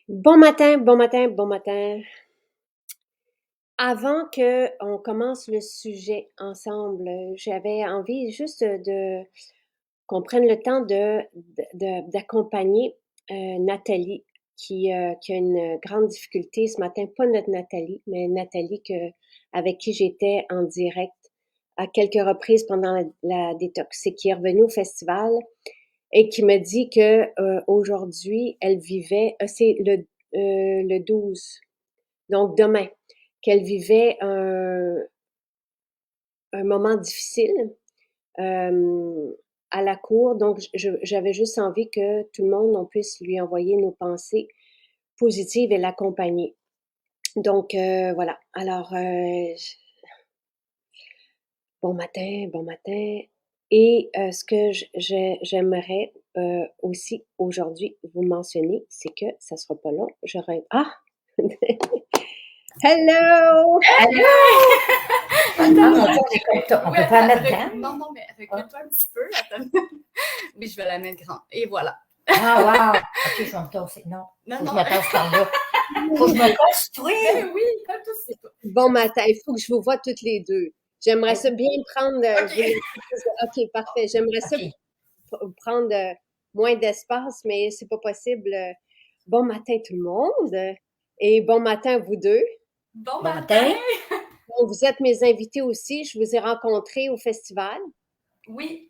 Bon matin, bon matin, bon matin. Avant qu'on commence le sujet ensemble, j'avais envie juste de qu'on prenne le temps d'accompagner Nathalie qui a une grande difficulté ce matin. Pas notre Nathalie, mais Nathalie avec qui j'étais en direct à quelques reprises pendant la détox et qui est revenue au festival et qui me dit que aujourd'hui, elle vivait, c'est le 12, donc demain, qu'elle vivait un moment difficile à la cour. Donc, j'avais juste envie que tout le monde, on puisse lui envoyer nos pensées positives et l'accompagner. Donc, voilà. Alors, bon matin, bon matin. Et ce que j'aimerais aussi aujourd'hui vous mentionner, c'est que ça sera pas long. Ah! Hello! Allô? Ah, mon Dieu, on Oui, peut pas mettre grand? non, mais recule-toi un petit peu. Attends. Oui, je vais la mettre grand. Et voilà. Ah, wow! OK, je vais me tasser. Non, faut que je me tasse par là. Faut que je me construise. Mais oui, comme tout c'est toi. Bon matin, il faut que je vous vois toutes les deux. J'aimerais ça bien prendre. OK, parfait. J'aimerais ça OK. prendre moins d'espace, mais c'est pas possible. Bon matin, tout le monde. Et bon matin, vous deux. Bon Bon matin. matin. Donc, vous êtes mes invités aussi. Je vous ai rencontrés au festival. Oui.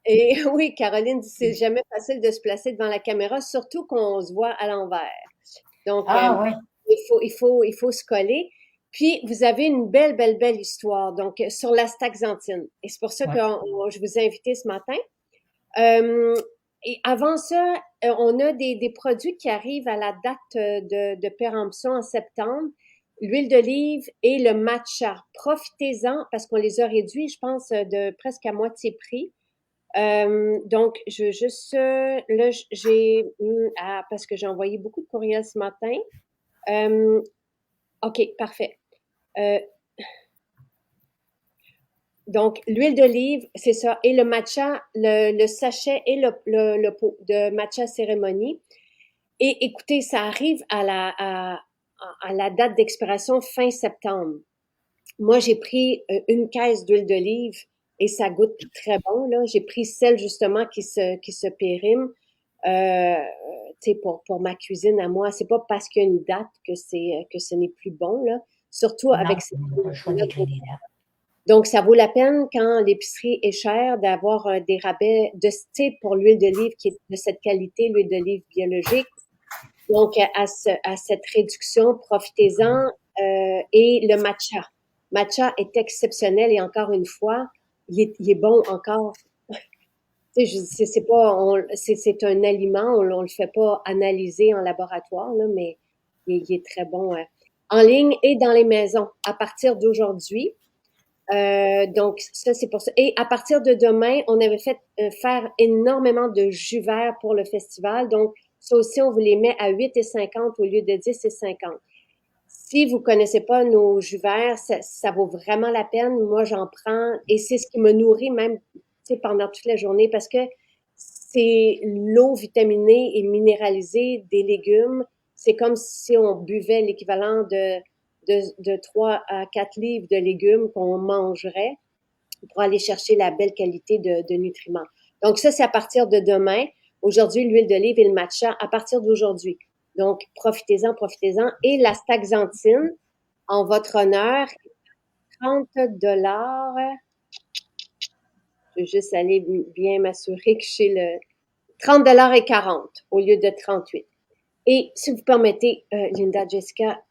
Et oui, Caroline dit c'est jamais facile de se placer devant la caméra, surtout qu'on se voit à l'envers. Donc, Ah, oui. il faut se coller. Puis, vous avez une belle, belle, belle histoire, donc, sur l'astaxanthine. Et c'est pour ça que Ouais. je vous ai invité ce matin. Euh, et avant ça, on a des produits qui arrivent à la date de péremption en septembre. L'huile d'olive et le matcha. Profitez-en parce qu'on les a réduits, je pense, de presque à moitié prix. Donc, je veux juste, là, parce que j'ai envoyé beaucoup de courriels ce matin. OK, parfait. Donc, l'huile d'olive, c'est ça. Et le matcha, le sachet et le pot de matcha cérémonie. Et écoutez, ça arrive à la date d'expiration fin septembre. Moi, j'ai pris une caisse d'huile d'olive et ça goûte très bon, là. J'ai pris celle, justement, qui se périme. Euh, tu sais, pour ma cuisine à moi, c'est pas parce qu'il y a une date que ce n'est plus bon, là. Surtout Non, avec ces on n'a pas le choix d'écrire les dates. donc, ça vaut la peine quand l'épicerie est chère d'avoir des rabais de ce type pour l'huile d'olive qui est de cette qualité, l'huile d'olive biologique. Donc, à cette réduction, profitez-en. Et le matcha. Matcha est exceptionnel et encore une fois, il est bon encore. Tu sais, c'est pas, c'est un aliment, on le fait pas analyser en laboratoire, là, mais il est très bon en ligne et dans les maisons à partir d'aujourd'hui. Donc, ça, c'est pour ça. Et à partir de demain, on avait fait faire énormément de jus verts pour le festival. Donc, ça aussi, on vous les met à 8,50 au lieu de 10,50. Si vous connaissez pas nos jus verts, ça vaut vraiment la peine. Moi, j'en prends et c'est ce qui me nourrit même, tu sais, pendant toute la journée parce que c'est l'eau vitaminée et minéralisée des légumes. C'est comme si on buvait l'équivalent de 3 à 4 livres de légumes qu'on mangerait pour aller chercher la belle qualité de nutriments. Donc ça, c'est à partir de demain. Aujourd'hui, l'huile d'olive et le matcha à partir d'aujourd'hui. Donc, profitez-en, profitez-en. Et la staxanthine, en votre honneur, 30 dollars. Je vais juste aller bien m'assurer que j'ai le 30 dollars et 40 au lieu de 38. Et si vous permettez, Linda, Jessica,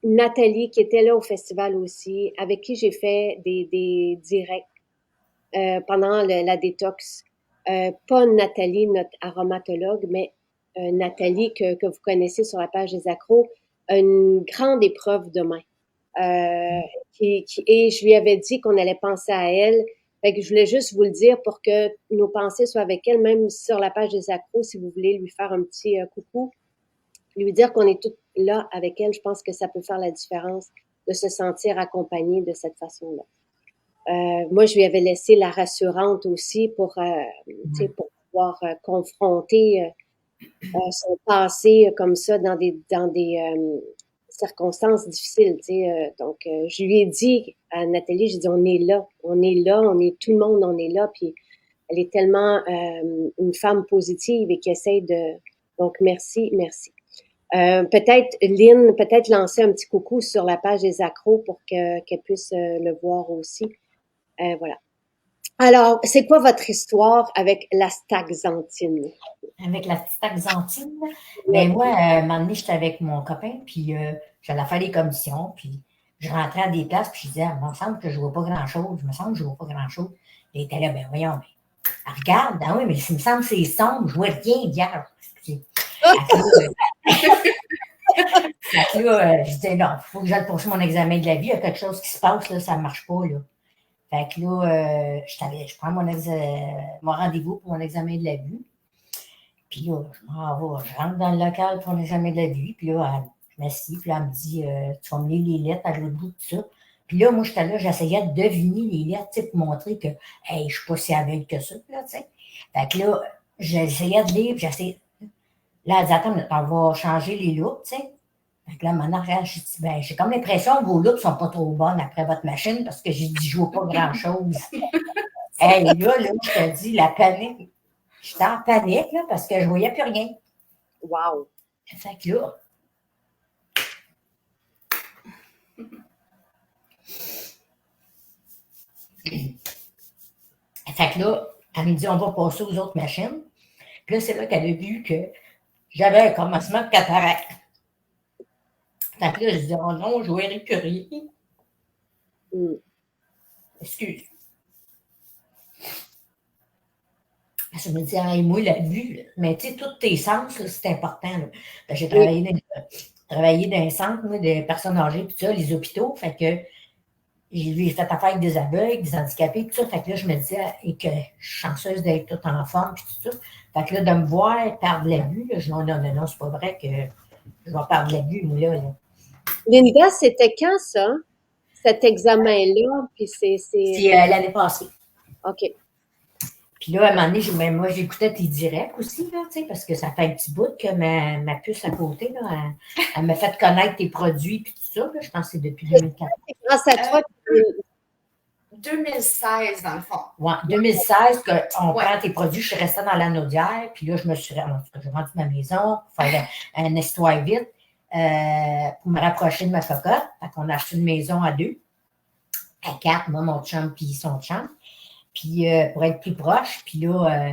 Nathalie, qui était là au festival aussi, avec qui j'ai fait des directs pendant la détox. Pas Nathalie, notre aromatologue, mais Nathalie que vous connaissez sur la page des accros, une grande épreuve demain. Et je lui avais dit qu'on allait penser à elle. Fait que je voulais juste vous le dire pour que nos pensées soient avec elle, même sur la page des accros, si vous voulez lui faire un petit coucou, lui dire qu'on est toutes là avec elle. Je pense que ça peut faire la différence de se sentir accompagnée de cette façon-là. Moi, je lui avais laissé la rassurante aussi pour pouvoir confronter. sont passés comme ça dans des circonstances difficiles. Donc, je lui ai dit à Nathalie, j'ai dit, on est là, tout le monde, on est là. Puis elle est tellement une femme positive et qui essaie de... Donc, merci. Peut-être, Lynn, lancer un petit coucou sur la page des accros pour qu'elle puisse le voir aussi. Voilà. Alors, c'est quoi votre histoire avec la staxanthine? Avec la staxanthine, ben moi, un moment donné, j'étais avec mon copain, puis j'allais faire des commissions, puis je rentrais à des places, puis je disais, il me semble que je vois pas grand-chose, Et il était là, ben voyons, mais regarde, ah oui, mais il me semble que c'est sombre, je vois rien, vierge. Fait que là, je disais, non, il faut que j'aille poursuivre mon examen de la vie, il y a quelque chose qui se passe, là, ça ne marche pas, là. Fait que là, je prends mon rendez-vous pour mon examen de la vue. Puis là, je rentre dans le local pour l'examen de la vue. Puis là, je m'assieds, puis là, elle me dit, tu vas me lire les lettres à l'autre bout de ça. Puis là, moi, j'étais là, j'essayais de deviner les lettres, tu sais, pour montrer que, hey, je suis pas si aveugle que ça, là, tu sais. Fait que là, j'essayais de lire, puis j'essayais. Là, elle dit, attends, on va changer les loupes, tu sais. Fait que là, maintenant, j'ai dit, ben, j'ai comme l'impression que vos loupes sont pas trop bonnes après votre machine parce que j'ai dit, je vois pas grand-chose. Hey, là, je te dis, la panique. J'étais en panique, là, parce que je voyais plus rien. Wow! Fait que là, elle me dit, on va passer aux autres machines. Puis là, c'est là qu'elle a vu que j'avais un commencement de cataracte. Fait que là, je dis, oh non, je verrai plus rien. Excuse. Je me dis, hey, moi, la vue, mais tu sais, tous tes sens, c'est important. J'ai travaillé dans un centre, moi, de personnes âgées, puis ça, les hôpitaux. Fait que j'ai fait affaire avec des aveugles, des handicapés, tout ça. Fait que là, je me disais, et que je suis chanceuse d'être toute en forme, puis tout ça. Fait que là, de me voir perdre la vue, là, je dis, non, c'est pas vrai que je vais perdre la vue, moi, là. Linda, c'était quand ça? Cet examen-là? Puis c'est l'année passée. OK. Puis là, à un moment donné, moi, j'écoutais tes directs aussi, là, tu sais, parce que ça fait un petit bout que ma puce à côté, là, elle m'a fait connaître tes produits puis tout ça, là, je pense que c'est depuis 2014. C'est grâce à toi. 2016, dans le fond. Ouais, 2016, qu'on prend tes produits, je suis restée dans la Naudière, puis là, j'ai vendu ma maison pour faire un histoire vite, pour me rapprocher de ma cocotte. Fait qu'on a acheté une maison à 2, à 4, moi, mon chum, puis son chum. Puis pour être plus proche, puis là,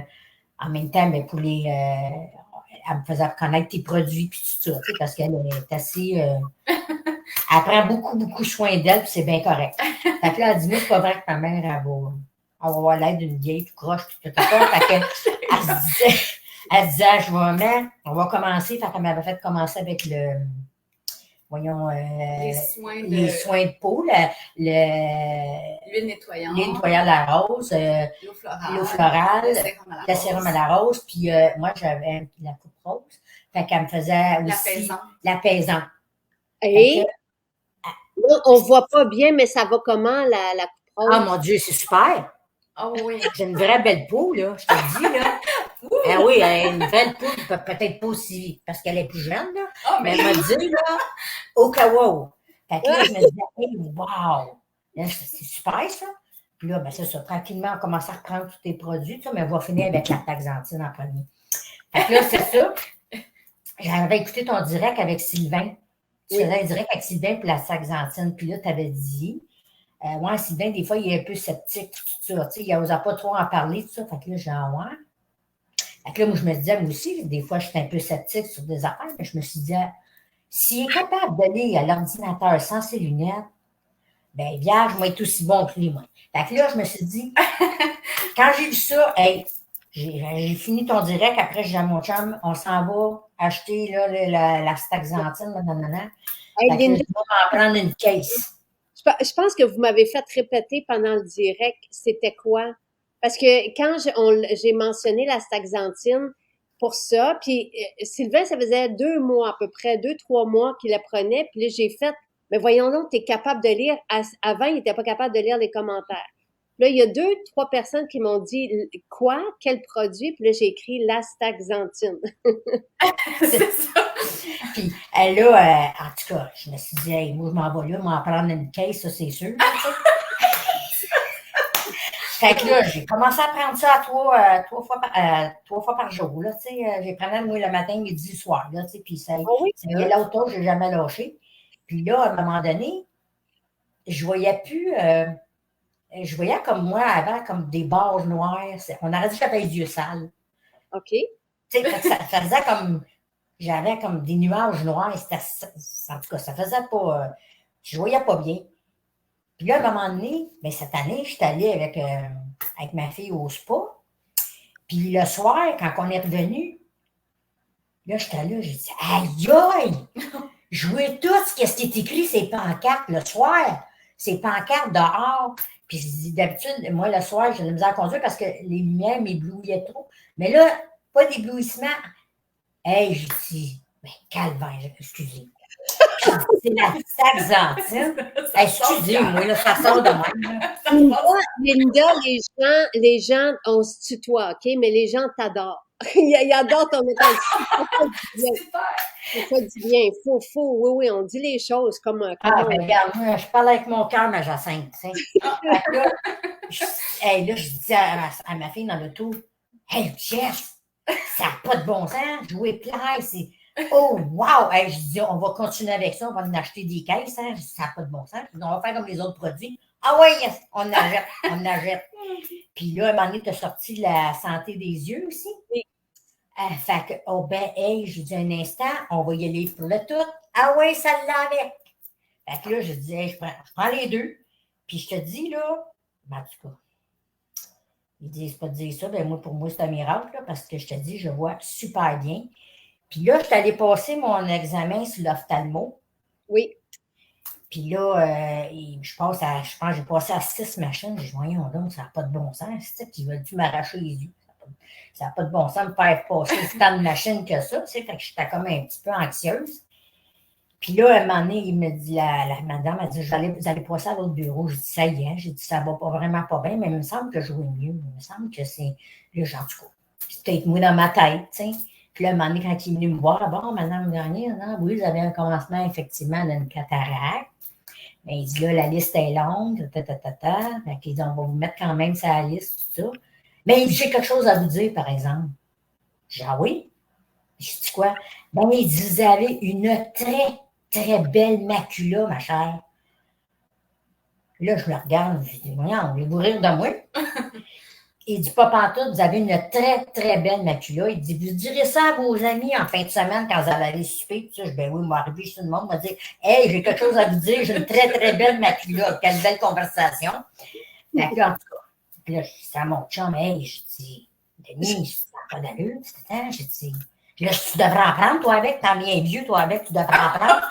en même temps, mais pour elle me faisait connaître tes produits, puis tout ça, tu sais, parce qu'elle est assez... elle prend beaucoup, beaucoup soin d'elle, puis c'est bien correct. Fait que là, elle dit, mais c'est pas vrai que ta mère, elle va avoir l'aide d'une vieille, tout croche, puis tout ça. Fait qu'elle elle disait, on va commencer. Fait qu'elle m'avait fait commencer avec les soins de peau, l'huile nettoyante, à la rose, l'eau florale, le sérum à la rose, puis moi j'avais la coupe rose. Fait qu'elle me faisait aussi l'apaisant. Et là, on voit pas bien, mais ça va comment la coupe rose? Ah mon Dieu, c'est super! Oh oui. J'ai une vraie belle peau, là, je te le dis, là. Ah oui, elle a une belle peau, peut-être pas aussi, parce qu'elle est plus jeune, là. Oh, mais elle m'a dit, là, au kawaii. Fait que là, je me disais, hey, wow! Là, c'est super, ça. Puis là, ben, c'est ça. Tranquillement, on commence à reprendre tous tes produits, mais on va finir avec la taxanthine en premier. Fait que là, c'est ça. J'avais écouté ton direct avec Sylvain. Tu faisais un direct avec Sylvain pour la taxanthine. Puis là, tu avais dit, ouais, Sylvain, des fois, il est un peu sceptique, tout ça. Tu sais, il n'ose pas trop en parler, tout ça. Fait que là, j'ai un ouais. Fait que là, moi, je me disais, moi aussi, des fois, j'étais un peu sceptique sur des affaires, mais je me suis dit, s'il est capable d'aller à l'ordinateur sans ses lunettes, ben, vierge, moi, être aussi bon que lui, moi. Fait que là, je me suis dit, quand j'ai vu ça, hey, j'ai fini ton direct, après, j'ai dit à mon chum, on s'en va acheter, là, la staxanthine, là, nanana. Fait que là, je vais m'en prendre une caisse. Je pense que vous m'avez fait répéter pendant le direct, c'était quoi? Parce que quand j'ai mentionné la staxanthine pour ça, puis Sylvain, ça faisait 2 mois à peu près, 2-3 mois qu'il la prenait, puis là, j'ai fait, mais voyons donc, t'es capable de lire. Avant, il n'était pas capable de lire les commentaires. Là, il y a 2, 3 personnes qui m'ont dit quoi, quel produit, puis là, j'ai écrit l'astaxanthine. C'est ça. Puis là, en tout cas, je me suis dit, hey, moi, je m'en vais là, m'en prendre une caisse, ça, c'est sûr. Fait que là, j'ai commencé à prendre ça 3 fois par jour, là, tu sais. J'ai pris moi le matin, midi, le soir, là, tu sais. Puis ça y est, l'auto, j'ai jamais lâché. Puis là, à un moment donné, je voyais plus, je voyais comme moi avant, comme des barres noires. On aurait dit que j'avais les yeux sales. OK. Tu sais, ça faisait comme, j'avais comme des nuages noirs. En tout cas, ça faisait pas, je voyais pas bien. Puis là, à un moment donné, bien, cette année, je suis allée avec ma fille au spa. Puis le soir, quand on est revenu, là, j'étais là, j'ai dit, aïe, aïe! Je vois tout ce qui est écrit, ces pancartes le soir. Ces pancartes dehors. Puis je dis, d'habitude, moi, le soir, j'ai de la misère à conduire parce que les lumières m'éblouillaient trop. Mais là, pas d'éblouissement. Hey, j'ai dit, mais calvaire, excusez. C'est la taxantine. Excusez-moi, là, ça sort de même. Linda, les gens, on se tutoie, OK? Mais les gens t'adorent. Ils adorent ton méthode. Ça fait du bien. Oui, on dit les choses comme regarde, moi, je parle avec mon cœur, ma Jacinthe, tu sais. Là, je disais à ma fille dans l'auto, hey, Jess, ça n'a pas de bon sens, jouer plaire, c'est. Oh, wow! Hey, je dis, on va continuer avec ça, on va en acheter des caisses, hein? Ça n'a pas de bon sens. On va faire comme les autres produits. Ah ouais, yes, on achète. Puis là, à un moment donné, tu as sorti la santé des yeux aussi. Oui. Fait que, oh ben, hey, je dis un instant, on va y aller pour le tout. Ah ouais, ça l'a avec. Fait que là, je dis, hey, je prends les deux. Puis je te dis, là, ben, en tout cas, ils disent pas de dire ça, ben moi, pour moi, c'est un miracle, là, parce que je te dis, je vois super bien. Puis là, je suis allée passer mon examen sur l'ophtalmo. Oui. Puis là, je pense que j'ai passé à 6 machines. Je dis, voyons donc, ça n'a pas de bon sens. Puis ils veulent-tu m'arracher les yeux? Ça n'a pas de bon sens de me faire passer tant de machines que ça. Fait que j'étais comme un petit peu anxieuse. Puis là, à un moment donné, il me dit, la madame a dit, vous allez passer à votre bureau. J'ai dit, ça y est. J'ai dit, ça va pas vraiment pas bien, mais il me semble que je vois mieux. Il me semble que c'est le genre du coup. C'est peut-être moi dans ma tête, tu sais. Puis là, à un moment donné, quand il est venu me voir, bon, madame Gagné, non, oui, vous avez un commencement, effectivement, d'une cataracte. Mais il dit, là, la liste est longue, Fait qu'il dit, on va vous mettre quand même sur la liste, tout ça. Mais il dit, j'ai quelque chose à vous dire, par exemple. J'ai dit, ah oui? Je dis quoi? Ben, il dit, vous avez une très, très belle macula, ma chère. Là, je le regarde, je dis, voyons, voulez-vous rire de moi? Il dit, pas pantoute, vous avez une très, très belle macula. Il dit, vous direz ça à vos amis en fin de semaine quand vous allez aller souper. Je dis, ben oui, moi, arrivé chez tout le monde, m'a dit, hey, j'ai quelque chose à vous dire, j'ai une très, très belle macula. Quelle belle conversation. Fait que là, en tout cas, là, je dis à mon chum, hey, je dis, Denis, ça n'a pas d'allure, je dis, là, tu devrais en prendre, toi, avec, t'en viens vieux, toi, avec, tu devrais en prendre.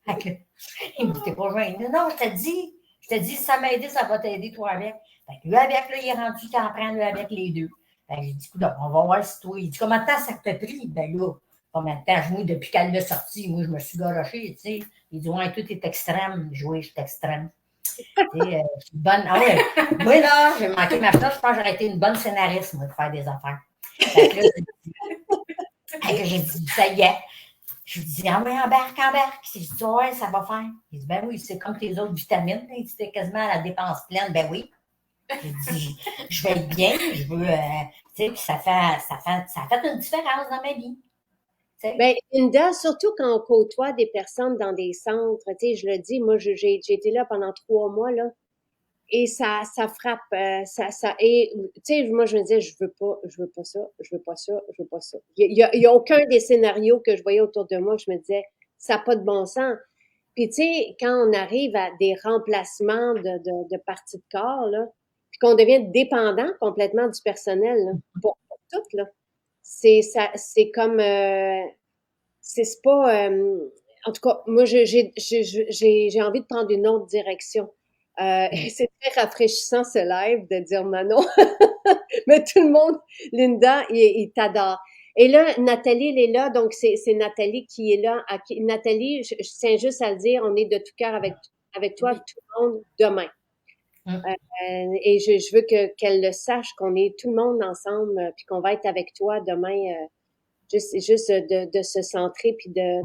Fait que, il me dit, t'es pas jeune. Non, je te dis, si ça m'a aidé, ça va t'aider, toi, avec. Fait que lui, avec, là, il est rendu qu'en prend, lui, avec les deux. Fait que j'ai dit, écoute, on va voir si toi. Il dit, combien de temps ça t'a pris? Ben là, combien de temps? Moi, depuis qu'elle l'a sorti, moi, je me suis garoché, tu sais. Il dit, ouais, tout est extrême. Je oui, je suis extrême. Tu sais, je suis bonne. Ah ouais, moi, là, j'ai manqué ma place. Je pense que j'aurais été une bonne scénariste, moi, de faire des affaires. Fait que là, j'ai dit, ça y est. Je lui dis, ah oui, embarque. Je dis, ouais, ça va faire. Il dit, ben oui, c'est comme tes autres vitamines. Il dit, t'es quasiment à la dépense pleine. Ben oui. Je dis, je vais être bien, je veux, tu sais, puis ça fait une différence dans ma vie. Ben, Linda, surtout quand on côtoie des personnes dans des centres, tu sais, je le dis, moi, j'ai été là pendant 3 mois, là, et ça frappe, et, tu sais, moi, je me disais, je veux pas ça, je veux pas ça. Il y a aucun des scénarios que je voyais autour de moi, je me disais, ça n'a pas de bon sens. Puis, tu sais, quand on arrive à des remplacements de parties de corps, là, puis qu'on devient dépendant complètement du personnel, là, pour tout, là, c'est comme, c'est pas, en tout cas, moi, j'ai envie de prendre une autre direction. C'est très rafraîchissant ce live de dire Manon, mais tout le monde, Linda, il t'adore. Et là, Nathalie, elle est là, donc c'est Nathalie qui est là. Nathalie, je tiens juste à le dire, on est de tout cœur avec toi, tout le monde, demain. Et je veux qu'elle le sache, qu'on est tout le monde ensemble, puis qu'on va être avec toi demain. Juste de se centrer puis de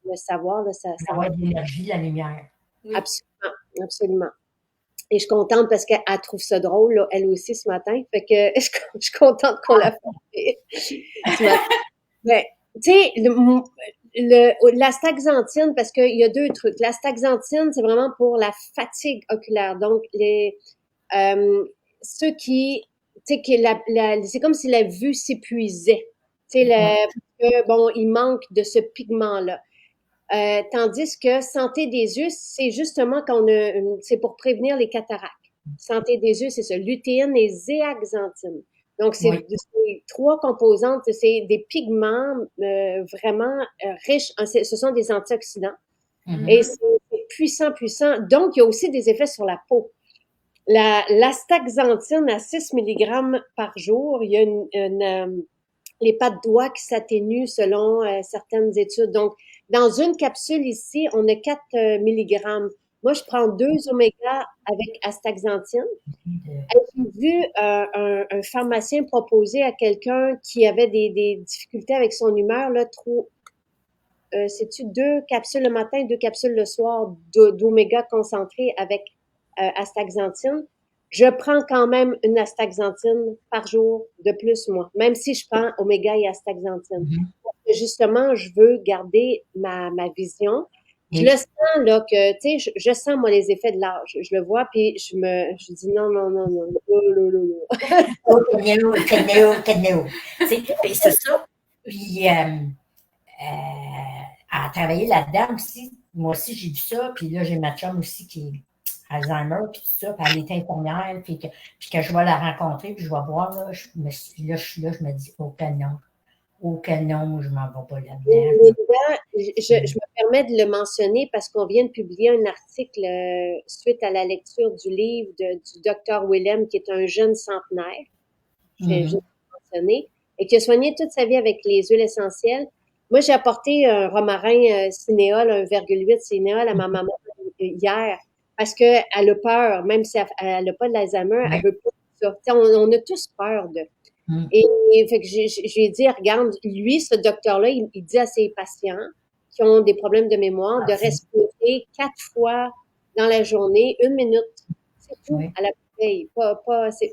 le savoir, là, ça va être de l'énergie, de la lumière. Oui. Absolument, absolument. Et je suis contente parce qu'elle trouve ça drôle, là, elle aussi, ce matin. Fait que je suis contente qu'on l'a fait ce matin. Mais, tu sais, l'astaxanthine, parce qu'il y a deux trucs. L'astaxanthine, c'est vraiment pour la fatigue oculaire. Donc, ceux qui, tu sais, c'est comme si la vue s'épuisait. Tu sais, bon, il manque de ce pigment-là. Tandis que santé des yeux, c'est justement c'est pour prévenir les cataractes. Santé des yeux, c'est ça, lutéine et zéaxanthine. Donc, c'est trois composantes, c'est des pigments vraiment riches. Ce sont des antioxydants. Et c'est puissant, puissant. Donc, il y a aussi des effets sur la peau. L'astaxanthine à 6 mg par jour, il y a les pas de doigts qui s'atténuent selon certaines études. Donc, dans une capsule ici, on a 4 mg. Moi, je prends 2 oméga avec astaxanthine. J'ai vu un pharmacien proposer à quelqu'un qui avait des difficultés avec son humeur, là, c'est-tu 2 capsules le matin, 2 capsules le soir d'oméga concentré avec astaxanthine. Je prends quand même une astaxanthine par jour de plus, moi, même si je prends oméga et astaxanthine. Justement, je veux garder ma vision. Je le sens, là, que, tu sais, je sens, moi, les effets de l'âge. Je le vois, puis je dis non. C'est ça. Puis, à travailler là-dedans aussi. Moi aussi, j'ai vu ça. Puis là, j'ai ma chum aussi qui est Alzheimer, puis tout ça. Puis elle est infirmière. Puis que je vais la rencontrer, puis je vais voir, là, je me dis, aucun nom, je m'en vais pas là-dedans. Je me permets de le mentionner parce qu'on vient de publier un article suite à la lecture du livre du docteur Willem, qui est un jeune centenaire, je mentionné, et qui a soigné toute sa vie avec les huiles essentielles. Moi, j'ai apporté un romarin cinéol, 1,8 cinéol à ma maman hier parce qu'elle a peur, même si elle n'a pas de l'Alzheimer, elle veut pas ça. On a tous peur de. Et fait que j'ai dit, regarde, lui, ce docteur-là, il dit à ses patients qui ont des problèmes de mémoire de respirer 4 fois dans la journée, 1 minute. C'est tout à la bouteille.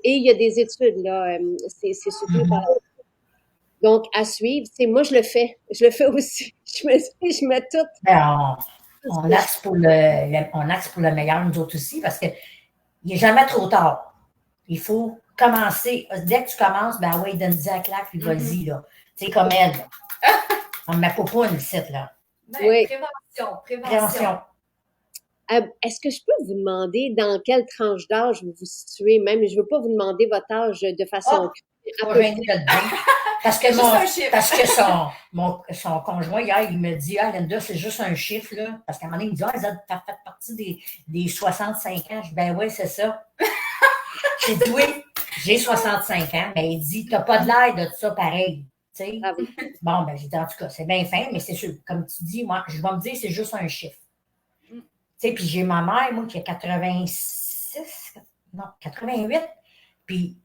Et il y a des études, là. C'est soutenu par la. Donc, à suivre. Moi, je le fais. Je le fais aussi. Je mets tout. On axe pour le meilleur, nous autres aussi, parce qu'il n'est jamais trop tard. Il faut commencer. Dès que tu commences, ben oui, donne-y la claque, puis vas-y, là. Tu sais, comme elle. On ne met pas une site, là. Oui. Prévention. Est-ce que je peux vous demander dans quelle tranche d'âge vous vous situez? Même, je ne veux pas vous demander votre âge de façon... Parce que son conjoint, hier, il me dit, ah, Linda, c'est juste un chiffre, là. Parce qu'à un moment donné, il me dit, ah, t'as fait partie des 65 ans. Je dis, ben oui, c'est ça. J'ai dit, oui, j'ai 65 ans. Mais il dit, t'as pas de l'air de ça pareil. Tu sais? Ah oui. Bon, ben, j'ai dit, en tout cas, c'est bien fin, mais c'est sûr, comme tu dis, moi, je vais me dire, c'est juste un chiffre. Tu sais, puis j'ai ma mère, moi, qui a 88. Puis,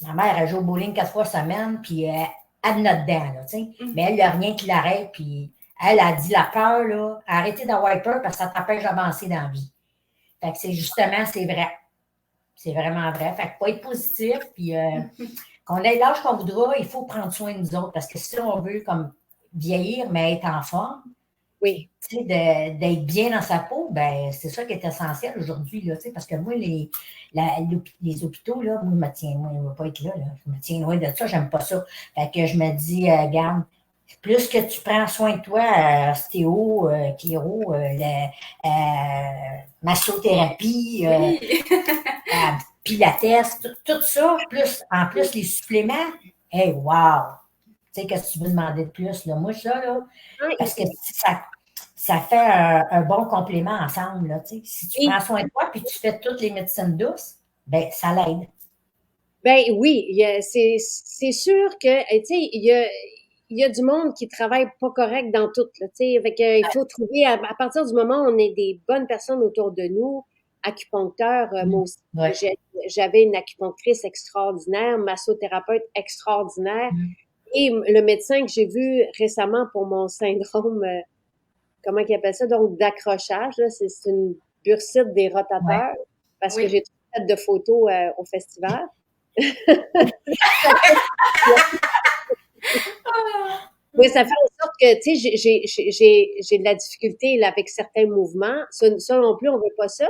ma mère, elle joue au bowling 4 fois semaine, puis elle a notre dent, là, tu sais. Mais elle, il n'y a rien qui l'arrête, puis elle a dit la peur, là, arrêtez d'avoir peur parce que ça t'empêche d'avancer dans la vie. Fait que c'est justement, c'est vrai. C'est vraiment vrai. Fait que faut être positif, puis qu'on ait l'âge qu'on voudra, il faut prendre soin de nous autres, parce que si on veut, comme, vieillir, mais être en forme, oui. D'être bien dans sa peau, ben c'est ça qui est essentiel aujourd'hui, là, parce que moi, les hôpitaux, là, moi, je ne veux pas être là, je me tiens loin de ça, j'aime pas ça. Fait que je me dis, garde, plus que tu prends soin de toi, ostéo, chiro, massothérapie, pilates, tout ça, en plus les suppléments, hey, wow! Tu sais, qu'est-ce que tu veux demander de plus, là? Moi, ça, là, parce que ça fait un bon complément ensemble, là, tu sais. Si tu prends soin de toi puis tu fais toutes les médecines douces, ben ça l'aide. Ben oui, c'est sûr que, tu sais, il y a du monde qui travaille pas correct dans tout, là, tu sais. Fait qu'il faut trouver, à partir du moment où on est des bonnes personnes autour de nous, acupuncteur, moi aussi. Ouais. J'avais une acupunctrice extraordinaire, massothérapeute extraordinaire. Et le médecin que j'ai vu récemment pour mon syndrome, comment il appelle ça, donc d'accrochage, là, c'est une bursite des rotateurs, parce que j'ai tout fait de photos au festival. Oui, ça fait en sorte que, tu sais, j'ai de la difficulté là, avec certains mouvements. Ça non plus, on veut pas ça.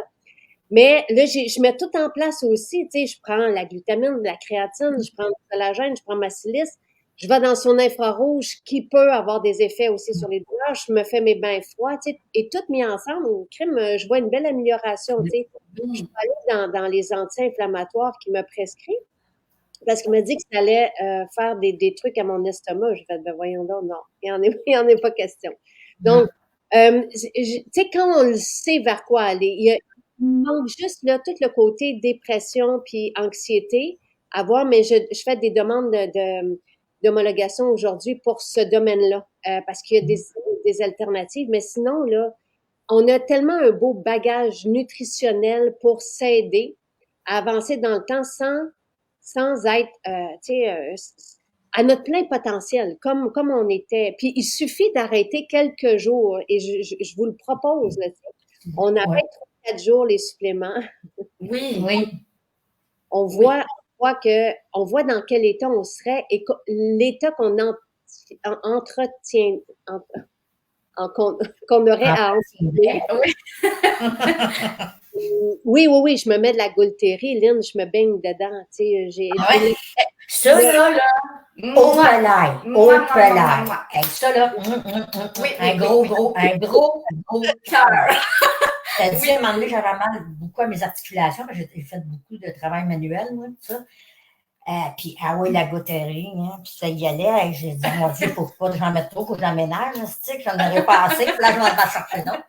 Mais là, je mets tout en place aussi. Tu sais, je prends la glutamine, la créatine, je prends le collagène, je prends ma silice. Je vais dans son infrarouge qui peut avoir des effets aussi sur les douleurs. Je me fais mes bains froids, tu sais, et tout mis ensemble, au crime, je vois une belle amélioration, tu sais. Je peux aller dans les anti-inflammatoires qu'il me prescrit parce qu'il m'a dit que ça allait faire des trucs à mon estomac. J'ai fait, ben voyons donc, non, il y en est pas question. Donc, tu sais, quand on le sait vers quoi aller, il manque juste là tout le côté dépression puis anxiété à voir, mais je fais des demandes d'homologation aujourd'hui pour ce domaine-là parce qu'il y a des alternatives, mais sinon, là, on a tellement un beau bagage nutritionnel pour s'aider à avancer dans le temps sans être, tu sais, à notre plein potentiel, comme on était. Puis il suffit d'arrêter quelques jours, et je vous le propose, là, on arrête 4 jours les suppléments. Oui. On voit dans quel état on serait et l'état qu'on entretient, qu'on aurait à entretenir. Oui, je me mets de la Gaultérie, Lynn, je me baigne dedans, tu sais, ça, là, au palais. Ça, là, un gros cœur. T'as dit, à un moment donné, j'avais mal beaucoup à mes articulations, mais j'ai fait beaucoup de travail manuel, moi, tout ça. Puis, la goutterie, hein, puis ça y allait. J'ai dit, mon Dieu, faut pas que j'en mette trop, faut que j'en ménage, j'en aurais pas assez, puis là, je m'en vais chercher d'autres.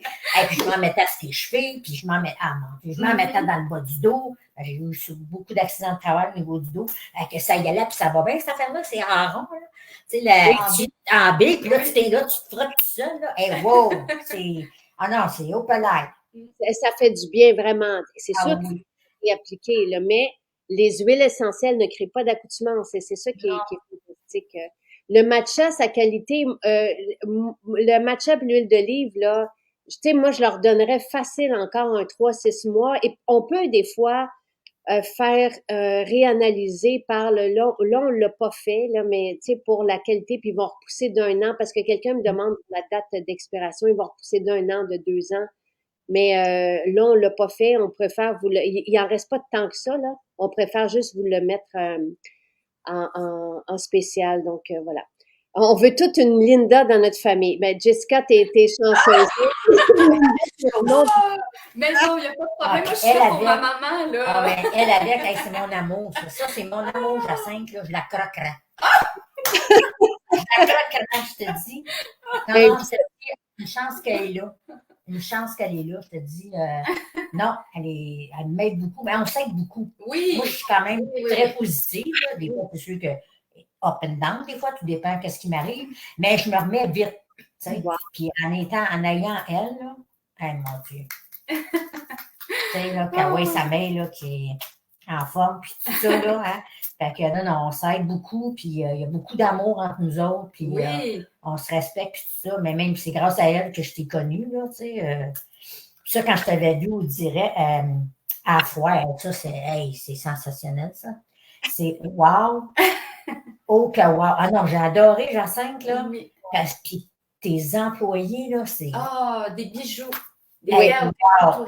Puis je m'en mettais à ses chevilles, puis je m'en mettais dans le bas du dos. J'ai eu beaucoup d'accidents de travail au niveau du dos. Que ça y allait, puis ça va bien, cette affaire-là, c'est en rond, là. Tu sais, en B, puis là, tu t'es là, tu te frottes tout seul, là. Wow! C'est au palais. Ça fait du bien, vraiment. C'est sûr que c'est appliqué, là, mais les huiles essentielles ne créent pas d'accoutumance. Et c'est ça qui est fantastique. Le matcha, sa qualité, le matcha et l'huile d'olive, là, tu sais, moi, je leur donnerais facile encore un 3-6 mois. Et on peut des fois faire réanalyser par le long. Là, on l'a pas fait, là, mais tu sais, pour la qualité, puis ils vont repousser d'1 an parce que quelqu'un me demande la date d'expiration, ils vont repousser d'1 an, de 2 ans. Mais là, on l'a pas fait. On préfère il en reste pas tant que ça, là. On préfère juste vous le mettre en spécial. Donc, voilà. On veut toute une Linda dans notre famille. Ben, Jessica, t'es chanceuse. Mais non, il n'y a pas de problème. Moi, je suis là pour ma maman, là. Elle avec, c'est mon amour. Ça, c'est mon amour, Jacinthe, là. Je la croquerai. Je la croquerai, je te dis. Non, c'est une chance qu'elle est là. Une chance qu'elle est là, je te dis. Non, elle m'aide beaucoup, mais on s'aide beaucoup. Oui. Moi, je suis quand même très positive. Là. Des fois, c'est sûr que up and down, des fois, tout dépend de ce qui m'arrive, mais je me remets vite. Wow. Puis en ayant elle, là, mon Dieu. Tu sais, là, Kawaii Samay, là, qui est en forme, puis tout ça, là, hein. Fait que non, on s'aide beaucoup, puis il y a beaucoup d'amour entre nous autres, puis on se respecte, puis tout ça, mais même c'est grâce à elle que je t'ai connue, là, tu sais. Ça, quand je t'avais vu, on dirait, à la fois, ça, c'est sensationnel, ça. C'est wow! Oh, que wow! Ah non, j'ai adoré Jacinthe, là, parce que tes employés, là, c'est... des bijoux! Wow.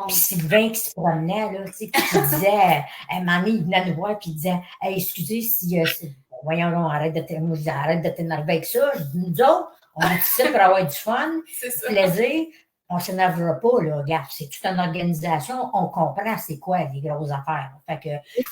Puis Sylvain qui se promenait, là, tu sais, qui disait, à un moment donné, il venait nous voir, puis il disait, excusez si, voyons, là, arrête de t'énerver avec ça. Je dis, nous autres, on est ici pour avoir du fun, du plaisir. On ne s'énervera pas, là. Regarde, c'est toute une organisation. On comprend c'est quoi les grosses affaires. Fait que,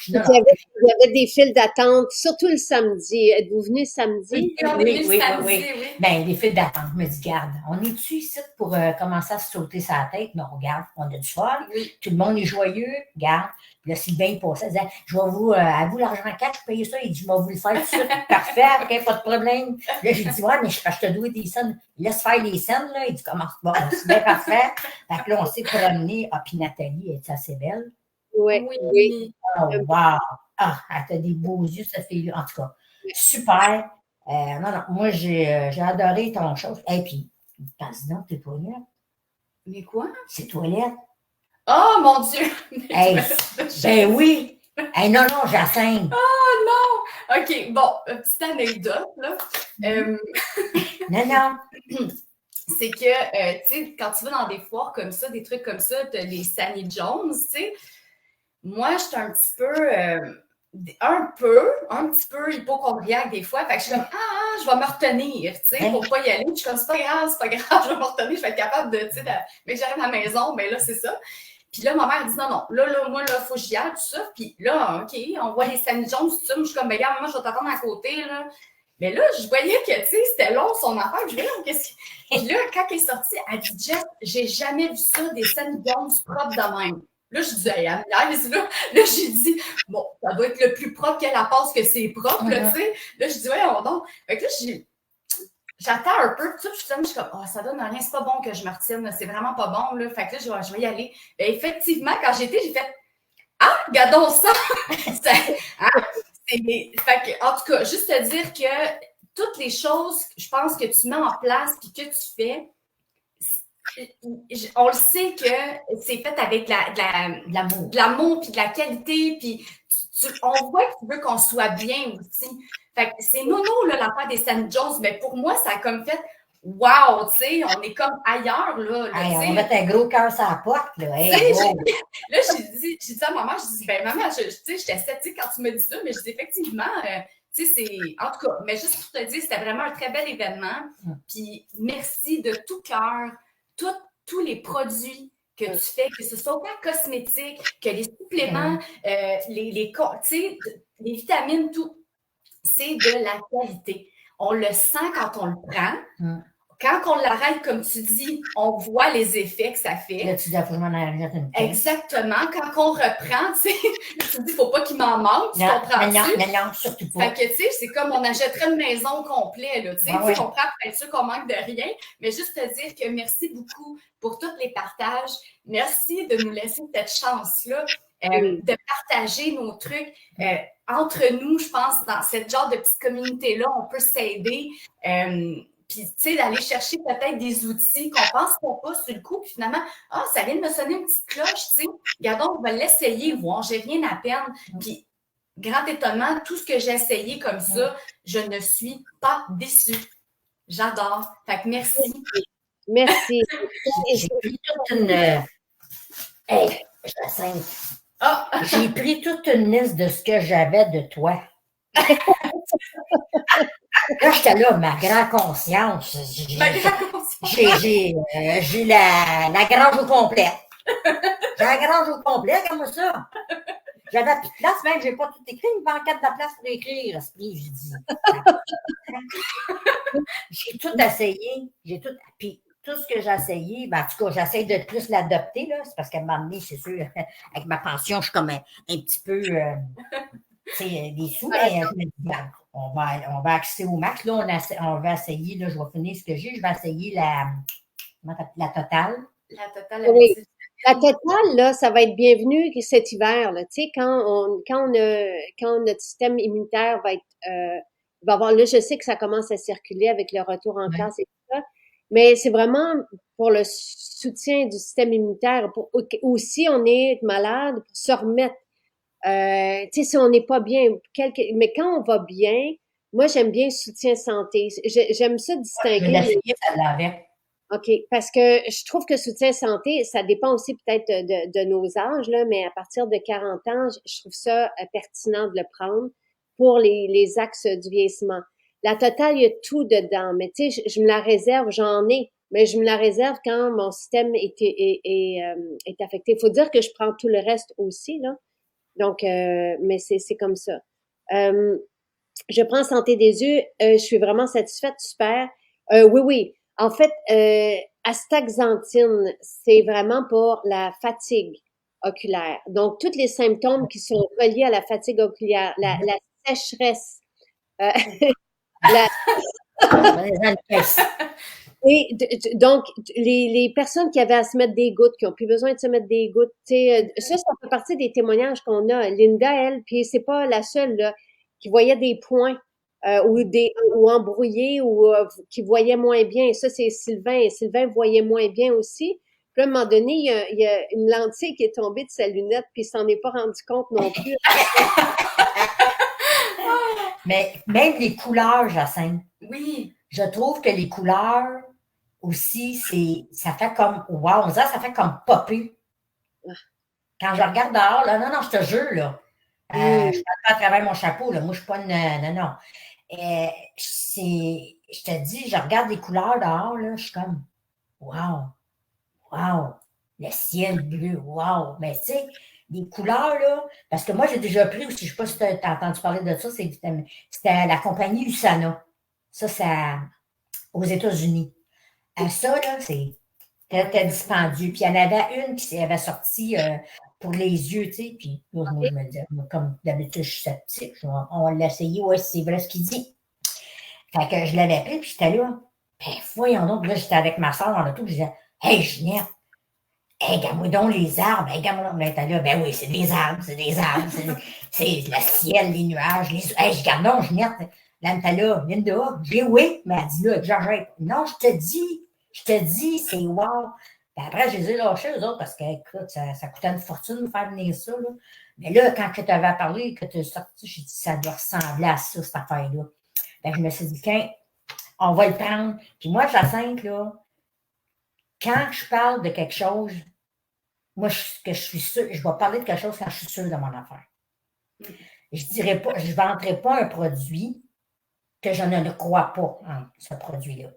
il y avait des files d'attente, surtout le samedi. Êtes-vous venu samedi? Oui. Ben, les files d'attente. Je me dis, garde, on est-tu ici pour commencer à se sauter sa tête? Non, regarde, on a du fun. Tout le monde est joyeux. Regarde. Puis là, Sylvain, il passait, il disait, je vais vous, à vous l'argent 4, je paye ça. Il dit, je vais vous le faire tout de suite. Parfait, OK, pas de problème. Là, j'ai dit, ouais, mais je te dois des scènes. Il laisse faire les scènes, là. Il dit, comment bon, c'est bien parfait. Fait que là, on s'est promené. Ah, puis Nathalie, elle est assez belle. Oui. Oh, wow. Ah, elle a des beaux yeux, cette fille-là. En tout cas, super. Non, moi, j'ai adoré ton chose. Et puis, passe donc tes toilettes. Mais quoi? C'est toilettes. Oh, mon Dieu! Hey, ben oui! Hey, non, Jacinthe! Oh non! OK, bon, petite anecdote, là. Non. C'est que, tu sais, quand tu vas dans des foires comme ça, des trucs comme ça, tu as les Sammy Jones, tu sais. Moi, j'étais un petit peu hypochondriaque des fois. Fait que je suis comme, je vais me retenir, tu sais, pour pas y aller. Je suis comme, c'est pas grave, je vais me retenir, je vais être capable de, tu sais, mais que j'arrive à la maison, ben là, c'est ça. Puis là, ma mère dit, non, moi, là, faut que j'y aille, tout ça. Puis là, OK, on voit les Sammy Jones, tout ça. Moi, je suis comme, ben, regarde, moi, je vais t'attendre à côté, là. Mais là, je voyais que, tu sais, c'était long, son affaire. Je voyais, Puis là, quand elle est sortie, elle dit, Jeff, j'ai jamais vu ça, des Sammy Jones propres de même. Là, je dis, hey, là, j'ai dit, bon, ça doit être le plus propre qu'elle a passe que c'est propre, là, tu sais. Là, je dis, ouais, on donc. Fait que là, j'attends un peu, tout ça, je suis comme, ça donne rien, c'est pas bon que je me retienne, c'est vraiment pas bon, là. Fait que là, je vais y aller. Et effectivement, quand j'ai fait, regardons ça! Fait que, en tout cas, juste te dire que toutes les choses, je pense que tu mets en place puis que tu fais, on le sait que c'est fait avec de l'amour puis de la qualité, puis on voit que tu veux qu'on soit bien aussi. Fait que c'est nono, là, l'affaire des Sammy Jones, mais pour moi, ça a comme fait wow, tu sais, on est comme ailleurs, là. Hey, on va mettre un gros cœur sur la porte, là. Hey, là, j'ai dit à maman, je dis, ben maman, j'étais sceptique quand tu me dis ça, mais je dis effectivement, tu sais, c'est. En tout cas, mais juste pour te dire, c'était vraiment un très bel événement. Puis merci de tout cœur, tous les produits que tu fais, que ce soit autant cosmétique, que les suppléments, les vitamines, tout, c'est de la qualité. On le sent quand on le prend. Quand on l'arrête, comme tu dis, on voit les effets que ça fait. Là, tu dis, faut que je m'en arrête une pièce. Exactement. Quand on reprend, tu sais, tu te dis, faut pas qu'il m'en manque, tu comprends? Non, surtout pas. Fait que, tu sais, c'est comme on achèterait une maison complète, là, tu sais, on comprend pour être sûr qu'on manque de rien, mais juste te dire que merci beaucoup pour tous les partages. Merci de nous laisser cette chance-là de partager nos trucs. Entre nous, je pense, dans cette genre de petite communauté-là, on peut s'aider. Puis, tu sais, d'aller chercher peut-être des outils qu'on pense pas sur le coup, puis finalement, ça vient de me sonner une petite cloche, tu sais. Regardons, on va l'essayer, voir, j'ai rien à perdre. Puis, grand étonnement, tout ce que j'ai essayé comme ça, je ne suis pas déçue. J'adore. Fait que merci. Merci. J'ai pris toute une... Hey, j'ai pris toute une liste de ce que j'avais de toi. Là, j'étais là, ma grande conscience. J'ai la grange au complet. J'ai la grange au complet, comme ça. J'avais plus de place, même, j'ai pas tout écrit, une banquette de place pour écrire, esprit, j'ai dit. J'ai tout essayé, puis tout ce que j'ai essayé, ben, en tout cas, j'essaie de plus l'adopter, là, c'est parce qu'à un moment donné, c'est sûr, avec ma pension, je suis comme un petit peu, des sous, mais je me dis, ben, on va accéder au max, là, on va essayer, là, je vais finir ce que j'ai, je vais essayer la totale. La totale, oui. La totale, là, ça va être bienvenu cet hiver, là. Tu sais, quand notre système immunitaire va avoir, là, je sais que ça commence à circuler avec le retour en classe et tout ça, mais c'est vraiment pour le soutien du système immunitaire, aussi on est malade, pour se remettre. Tu sais, si on n'est pas bien, mais quand on va bien, moi, j'aime bien le soutien santé. J'aime ça distinguer. Ça l'avait. OK, parce que je trouve que soutien santé, ça dépend aussi peut-être de nos âges, là, mais à partir de 40 ans, je trouve ça pertinent de le prendre pour les axes du vieillissement. La totale, il y a tout dedans, mais tu sais, je me la réserve, j'en ai, mais je me la réserve quand mon système est affecté. Il faut dire que je prends tout le reste aussi, là. Donc, mais c'est comme ça. Je prends santé des yeux, je suis vraiment satisfaite, super. Oui. En fait, astaxanthine, c'est vraiment pour la fatigue. oculaire. Donc, tous les symptômes qui sont reliés à la fatigue oculaire, la sécheresse, la, et donc, les personnes qui avaient à se mettre des gouttes, qui ont plus besoin de se mettre des gouttes, ça fait partie des témoignages qu'on a. Linda, elle, puis c'est pas la seule là, qui voyait des points ou embrouillés ou qui voyait moins bien. Et ça, c'est Sylvain. Et Sylvain voyait moins bien aussi. Puis à un moment donné, il y a une lentille qui est tombée de sa lunette, puis il s'en est pas rendu compte non plus. Mais même les couleurs, Jacinthe. Oui. Je trouve que les couleurs aussi, ça fait comme, wow, on dirait ça fait comme popper. Quand je regarde dehors, là, non, je te jure, là, je parle pas à travers mon chapeau, là, moi, je suis pas une, non. Je te dis, je regarde les couleurs dehors, là, je suis comme, wow, le ciel bleu, wow. Mais tu sais, les couleurs, là, parce que moi, j'ai déjà pris aussi, je sais pas si tu as entendu parler de ça, c'était la compagnie USANA. Ça, aux États-Unis. Ça, là, c'était dispendieux. Puis il y en avait une qui avait sorti pour les yeux, tu sais. Puis moi, je me disais, comme d'habitude, je suis sceptique. On l'a essayé, ouais, c'est vrai ce qu'il dit. Fait que je l'avais pris, puis j'étais là. Ben, voyons donc. Là, j'étais avec ma soeur dans l'auto, puis je disais, hey, Ginette, hey, regarde-moi donc les arbres. Hey, regarde-moi donc. Elle était là, ben oui, c'est des arbres. C'est le ciel, les nuages. Hey, je regarde donc, Ginette. Là, elle était là, Linda, j'ai oui. Mais elle dit là, exagère. Non, je te dis, c'est wow. Puis après, je les ai lâchés, eux autres, parce que, écoute, ça coûtait une fortune de faire venir ça, là. Mais là, quand tu avais parlé, que tu as sorti, j'ai dit, ça doit ressembler à ça, cette affaire-là. Je me suis dit, on va le prendre. Puis moi, Jacinthe, là, quand je parle de quelque chose, moi, je suis sûre, je vais parler de quelque chose quand je suis sûre de mon affaire. Je dirais pas, je ne vendrai pas un produit que je ne crois pas en ce produit-là.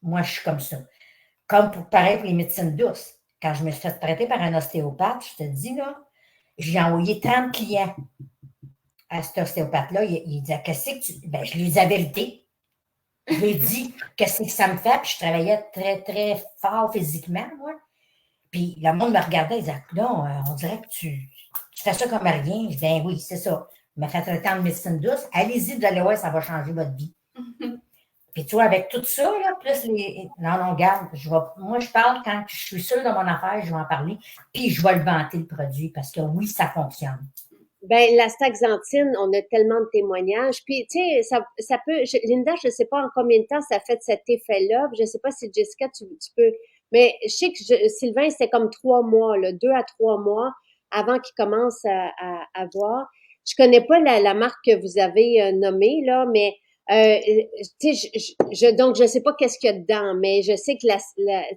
Moi, je suis comme ça. Comme pareil pour les médecines douces. Quand je me suis fait traiter par un ostéopathe, je te dis, là, j'ai envoyé 30 clients à cet ostéopathe-là. Il disait, qu'est-ce que tu. Ben, je lui dis la vérité. Je lui ai dit, qu'est-ce que ça me fait? Puis je travaillais très, très fort physiquement, moi. Puis le monde me regardait, il disait, non, on dirait que tu fais ça comme rien. Je dis, ben oui, c'est ça. Il m'a fait traiter en médecine douce. Allez-y, vous allez voir, ça va changer votre vie. Puis tu vois, avec tout ça, là, plus les. Non, regarde, moi, je parle quand je suis sûre de mon affaire, je vais en parler, puis je vais le vanter, le produit, parce que oui, ça fonctionne. Ben, la staxanthine, on a tellement de témoignages. Puis, tu sais, ça peut. Linda, je ne sais pas en combien de temps ça fait cet effet-là. Je ne sais pas si Jessica, tu peux. Mais je sais que Sylvain, c'était comme 3 mois, là, 2 à 3 mois avant qu'il commence à voir. Je connais pas la marque que vous avez nommée, là, mais tu sais, donc je sais pas qu'est-ce qu'il y a dedans, mais je sais que tu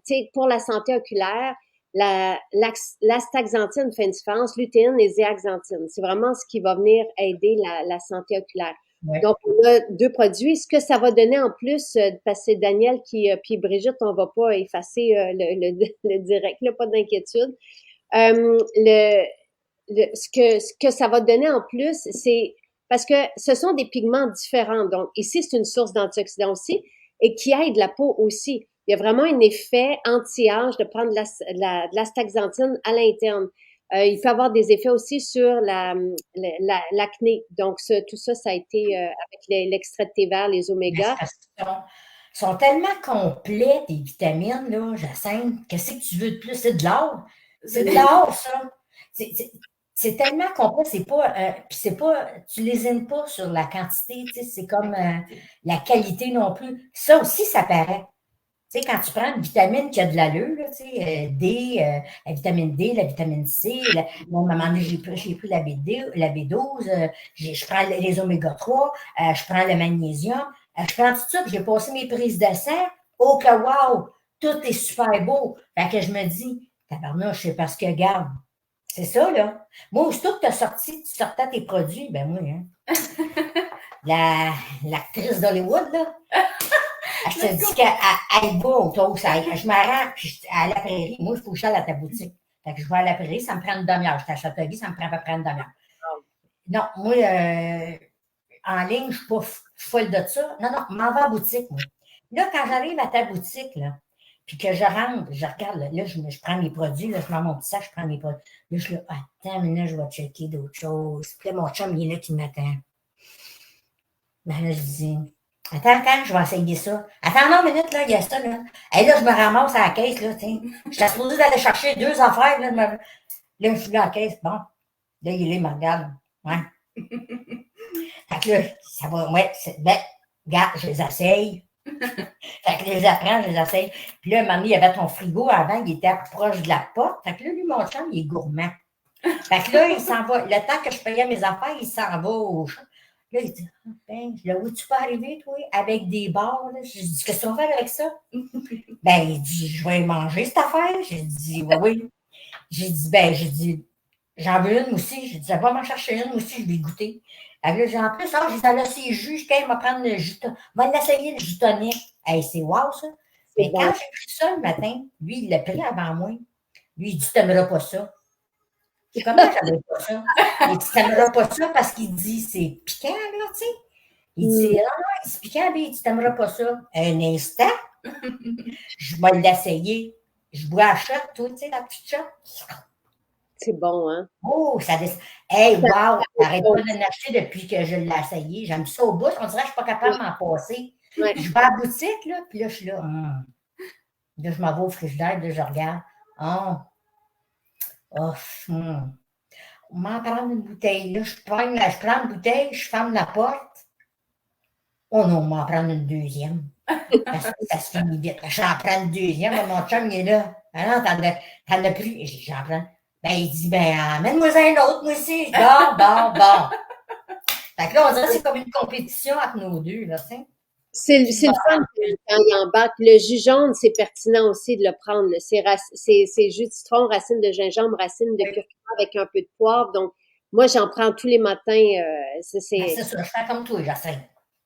sais, pour la santé oculaire, l'astaxanthine fait une différence, lutéine et zéaxanthine. C'est vraiment ce qui va venir aider la santé oculaire. Ouais. Donc, on a 2 produits. Ce que ça va donner en plus, parce que c'est Daniel puis Brigitte, on va pas effacer le direct, là, pas d'inquiétude. Ce que ça va donner en plus, c'est parce que ce sont des pigments différents. Donc, ici, c'est une source d'antioxydants aussi et qui aide la peau aussi. Il y a vraiment un effet anti-âge de prendre de l'astaxanthine à l'interne. Il peut avoir des effets aussi sur l'acné. Donc, tout ça, ça a été avec l'extrait de thé vert, les oméga. Ils sont tellement complets, tes vitamines, là, Jacinthe. Qu'est-ce que tu veux de plus? C'est de l'or. C'est de l'or, ça. C'est tellement complet, c'est pas, tu lésines pas sur la quantité, tu sais, c'est comme la qualité non plus. Ça aussi, ça paraît. Tu sais, quand tu prends une vitamine qui a de l'allure, tu sais, D, la vitamine D, la vitamine C, à un moment donné, j'ai pris la B12, je prends les oméga 3, je prends le magnésium, je prends tout ça, puis j'ai passé mes prises de sang. Oh que wow! Tout est super beau. Fait que je me dis, tabarnouche, c'est parce que, regarde, c'est ça, là. Moi, aussitôt que tu sortais tes produits, ben moi, hein. L'actrice d'Hollywood, là, je te dis qu'elle va au toast. Je m'arrête, puis à la prairie. Moi, il faut que j'aille à ta boutique. Fait que je vais à la prairie, ça me prend une demi-heure. J'étais à Châteauguay, ça me prend à peu près une demi-heure. Non, moi, en ligne, je suis pas folle de ça. Non, m'en vais à la boutique, moi. Là, quand j'arrive à ta boutique, là, Puis que je rentre, je regarde, là, je prends mes produits, là, je mets mon petit sac, je prends mes produits. Là, je suis là, attends, mais là, je vais checker d'autres choses. Puis là, mon chum, il est là qui m'attend. Ben là, je dis, attends, je vais essayer ça. Attends, non, minute, là, il y a ça, là. Et là, je me ramasse à la caisse, là, tu sais. J'étais supposée d'aller chercher 2 affaires, là. Là, je suis là à la caisse, bon. Là, il est là, il me regarde. Ouais. Fait que là, ça va, ouais, ben, regarde, je les essaye. Fait que je les apprends, je les essaye. Puis là, un moment donné, il y avait ton frigo avant, il était proche de la porte. Fait que là, lui, mon chum, il est gourmand. Fait que là, il s'en va. Le temps que je payais mes affaires, il s'en va au champ. Là, il dit, ben, là, où tu peux arriver, toi, avec des barres? Là? Je dis, qu'est-ce qu'on va faire avec ça? Ben, il dit, je vais manger cette affaire. J'ai dit, oui, oui. J'ai dit, j'en veux une aussi. J'ai dit, va m'en chercher une aussi, je vais goûter. Là, j'ai en plus, j'ai dit, là, c'est jus, je vais prendre le jus. Va l'essayer, le jus tonique. Hey, c'est wow, ça. Mais quand j'ai pris ça le matin, lui, il l'a pris avant moi. Lui, il dit, tu n'aimeras pas ça. Comment j'avais pas ça? Il dit, tu n'aimeras pas ça parce qu'il dit, c'est piquant, là, tu sais. Il dit, non, c'est piquant, mais il dit, tu n'aimeras pas ça. Un instant, je vais l'essayer. Je bois à shot, toi, tu sais, la petite shot. C'est bon, hein? Oh, ça descend. Hey, wow! J'arrête pas de l'acheter depuis que je l'ai essayé. J'aime ça au bout. On dirait que je ne suis pas capable de m'en passer. Ouais. Je vais à la boutique, là, puis là, je suis là. Là, je m'en vais au frigidaire, là, je regarde. On m'en prend une bouteille. Là, je prends une bouteille, je ferme la porte. Oh non, on m'en prend une deuxième. Parce que ça se finit vite. J'en prends une deuxième. Mon chum, il est là. Ah non, t'en as plus. J'en prends. Ben, il dit, ben, amène-moi un autre, moi aussi. Bon. Fait que là, on dirait que c'est comme une compétition entre nos deux, là, tu sais. C'est le fun quand il embarque. Le jus jaune, c'est pertinent aussi de le prendre. C'est jus de citron, racine de gingembre, racine de curcuma avec un peu de poivre. Donc, moi, j'en prends tous les matins. C'est ça, je fais comme toi, j'essaie.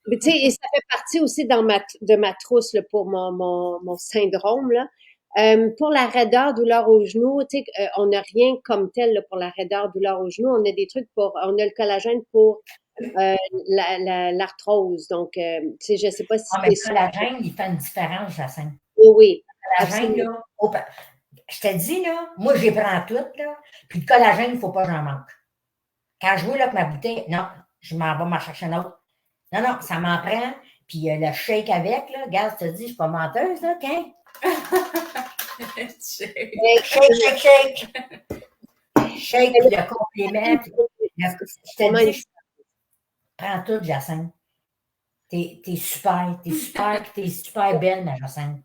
Mais tu sais, et ça fait partie aussi de ma trousse là, pour mon syndrome, là. Pour la raideur, douleur au genou, tu sais, on n'a rien comme tel là, pour la raideur, douleur au genou. On a des trucs on a le collagène pour l'arthrose. Donc, tu sais, je sais pas si mais le collagène, il fait une différence, Jacinthe. Oui. Le collagène, là, je te dis, là, moi, j'y prends toutes, là, puis le collagène, il ne faut pas que j'en manque. Quand je vois, là, que ma bouteille, non, je m'en vais m'en chercher un autre. Non, ça m'en prend. Puis le shake avec, là, regarde, je te dis, je ne suis pas menteuse, là, tiens. Shake. Shake, puis le complément. Je te dis, prends tout, Jacinthe. T'es super belle, ma Jacinthe.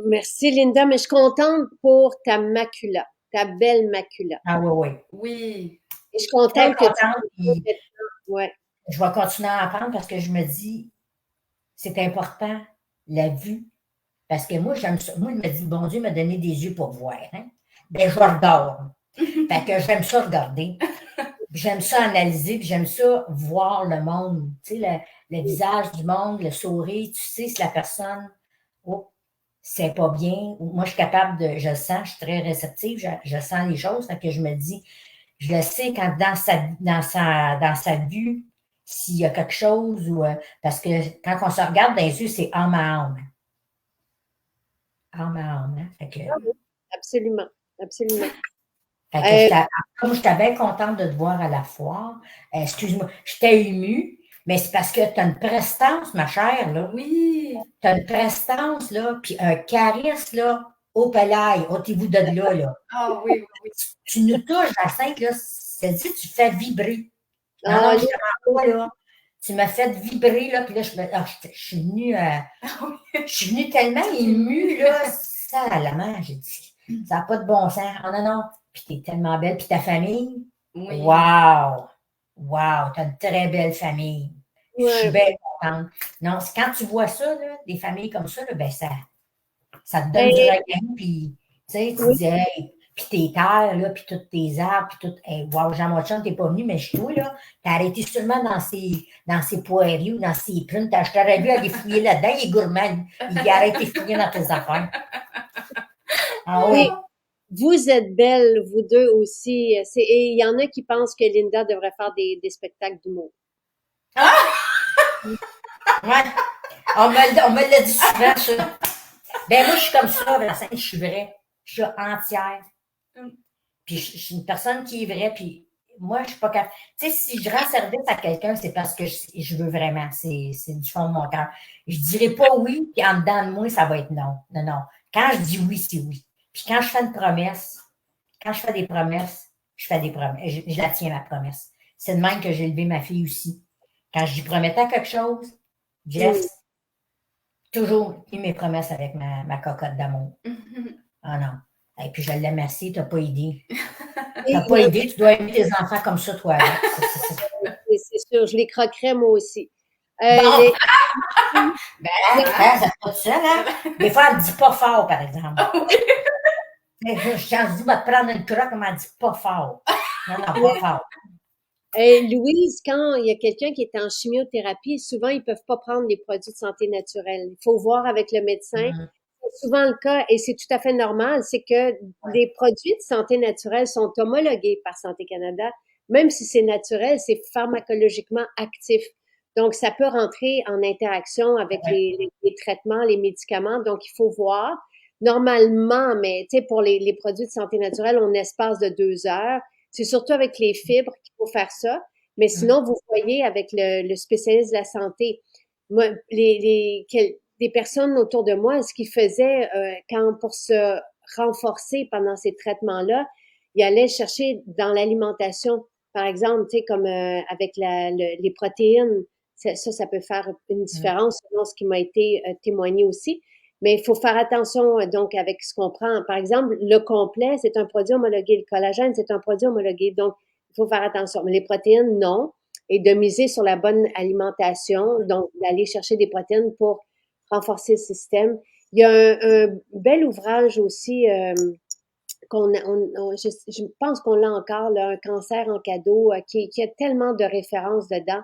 Merci, Linda, mais je suis contente pour ta macula, ta belle macula. Ah oui. Oui. Et je suis contente que ouais. Je vais continuer à en prendre parce que je me dis, c'est important, la vue. Parce que moi, j'aime ça. Moi, je me dis, bon Dieu m'a donné des yeux pour voir. Hein? Ben, je regarde. Fait que j'aime ça regarder. J'aime ça analyser, puis j'aime ça voir le monde. Tu sais, le visage du monde, le sourire. Tu sais, si la personne, c'est pas bien. Moi, je suis capable de, je le sens, je suis très réceptive, je sens les choses. Fait que je me dis, je le sais quand dans sa vue, s'il y a quelque chose, ou parce que quand on se regarde dans les yeux, c'est âme à âme. Âme à âme, hein? Fait que, absolument. Fait que comme j'étais bien contente de te voir à la foire, excuse-moi, j'étais émue, mais c'est parce que tu as une prestance, ma chère, là. Oui. Tu as une prestance, là, puis un charisme, là, au palais, ôtez-vous de là, là. Ah oui. Tu nous touches, Jacinthe, là, c'est-à-dire tu fais vibrer. Non, je te mens pas, là. Tu m'as fait vibrer, là, puis là, je suis venue tellement émue, là, ça à la main, j'ai dit, ça n'a pas de bon sens. Oh non, puis t'es tellement belle, puis ta famille, oui. Wow, t'as une très belle famille. Ouais. Je suis bien contente. Non, quand tu vois ça, là, des familles comme ça, là, ben ça te donne du regard, puis tu sais, tu dis, hey, puis tes terres, là, puis toutes tes arbres, puis tout, hey, wow, Jean-Marchand, t'es pas venu, mais je toi, là, t'as arrêté seulement dans ses poiries ou dans ses prunes, je t'aurais vu aller fouiller là-dedans, il est gourmand, il a arrêté de fouiller dans tes affaires. Ah oui. Vous êtes belles, vous deux aussi. Et il y en a qui pensent que Linda devrait faire des spectacles d'humour. Ouais. On me l'a dit souvent, ça. Ben, moi, je suis comme ça, Vincent, je suis vraie. Je suis entière. Puis, je suis une personne qui est vraie, puis moi, je suis pas capable. Tu sais, si je rends service à quelqu'un, c'est parce que je veux vraiment. C'est du fond de mon cœur. Je dirais pas oui, puis en dedans de moi, ça va être non. Non, non. Quand je dis oui, c'est oui. Puis quand je fais une promesse, quand je fais des promesses, je fais des promesses. Je la tiens, ma promesse. C'est de même que j'ai élevé ma fille aussi. Quand je lui promettais quelque chose, Jess, toujours eu mes promesses avec ma cocotte d'amour. Ah non. Et puis je l'aime assez, tu n'as pas idée. Tu n'as pas idée, tu dois aimer tes enfants comme ça, toi. C'est sûr, je les croquerais moi aussi. Bon. Ça pas de ça, hein? Des fois, elle ne dit pas fort, par exemple. Mais quand je dis, va te prendre une croque, elle ne dit pas fort. Non, pas fort. Louise, quand il y a quelqu'un qui est en chimiothérapie, souvent, ils ne peuvent pas prendre les produits de santé naturelle. Il faut voir avec le médecin. C'est souvent le cas, et c'est tout à fait normal, c'est que les produits de santé naturelle sont homologués par Santé Canada. Même si c'est naturel, c'est pharmacologiquement actif. Donc, ça peut rentrer en interaction avec les traitements, les médicaments. Donc, il faut voir. Normalement, mais tu sais, pour les produits de santé naturelle, on espace de 2 heures. C'est surtout avec les fibres qu'il faut faire ça. Mais sinon, vous voyez avec le spécialiste de la santé, moi, des personnes autour de moi, ce qu'ils faisaient quand pour se renforcer pendant ces traitements-là, ils allaient chercher dans l'alimentation, par exemple, tu sais, comme avec les protéines, ça peut faire une différence selon ce qui m'a été témoigné aussi. Mais il faut faire attention donc avec ce qu'on prend. Par exemple, le complet, c'est un produit homologué. Le collagène, c'est un produit homologué. Donc, il faut faire attention. Mais les protéines, non. Et de miser sur la bonne alimentation, donc d'aller chercher des protéines pour renforcer le système. Il y a un bel ouvrage aussi je pense qu'on l'a encore, là, un cancer en cadeau, qui a tellement de références dedans.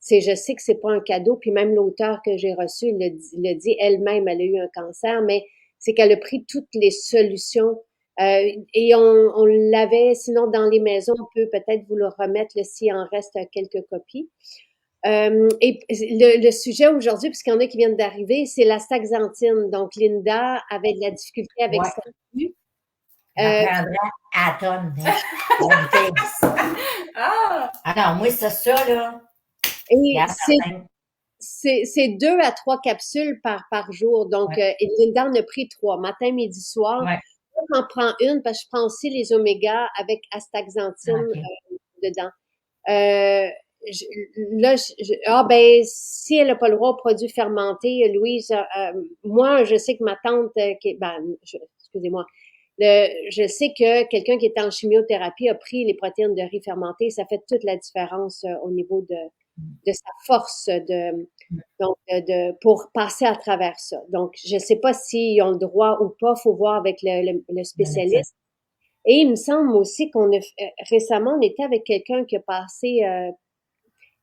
Je sais que c'est pas un cadeau, puis même l'auteur que j'ai reçu le dit elle-même, elle a eu un cancer, mais c'est qu'elle a pris toutes les solutions et on l'avait, sinon dans les maisons, on peut peut-être vous le remettre s'il en reste quelques copies. Et le sujet aujourd'hui, puisqu'il y en a qui viennent d'arriver, c'est l'astaxanthine. Donc, Linda avait de la difficulté avec ça. J'apprendrai à tonne. Alors, moi, c'est ça, là. Et c'est 2 à 3 capsules par jour. Donc, Linda en a pris 3, matin, midi, soir. Moi, j'en prends une parce que je prends aussi les omégas avec astaxanthine dedans. Si elle n'a pas le droit aux produits fermentés, Louise, moi, je sais que ma tante, excusez-moi, je sais que quelqu'un qui est en chimiothérapie a pris les protéines de riz fermentées. Ça fait toute la différence au niveau de sa force pour passer à travers ça. Donc, je ne sais pas s'ils ont le droit ou pas. Faut voir avec le spécialiste. Et il me semble aussi récemment, on était avec quelqu'un qui a passé,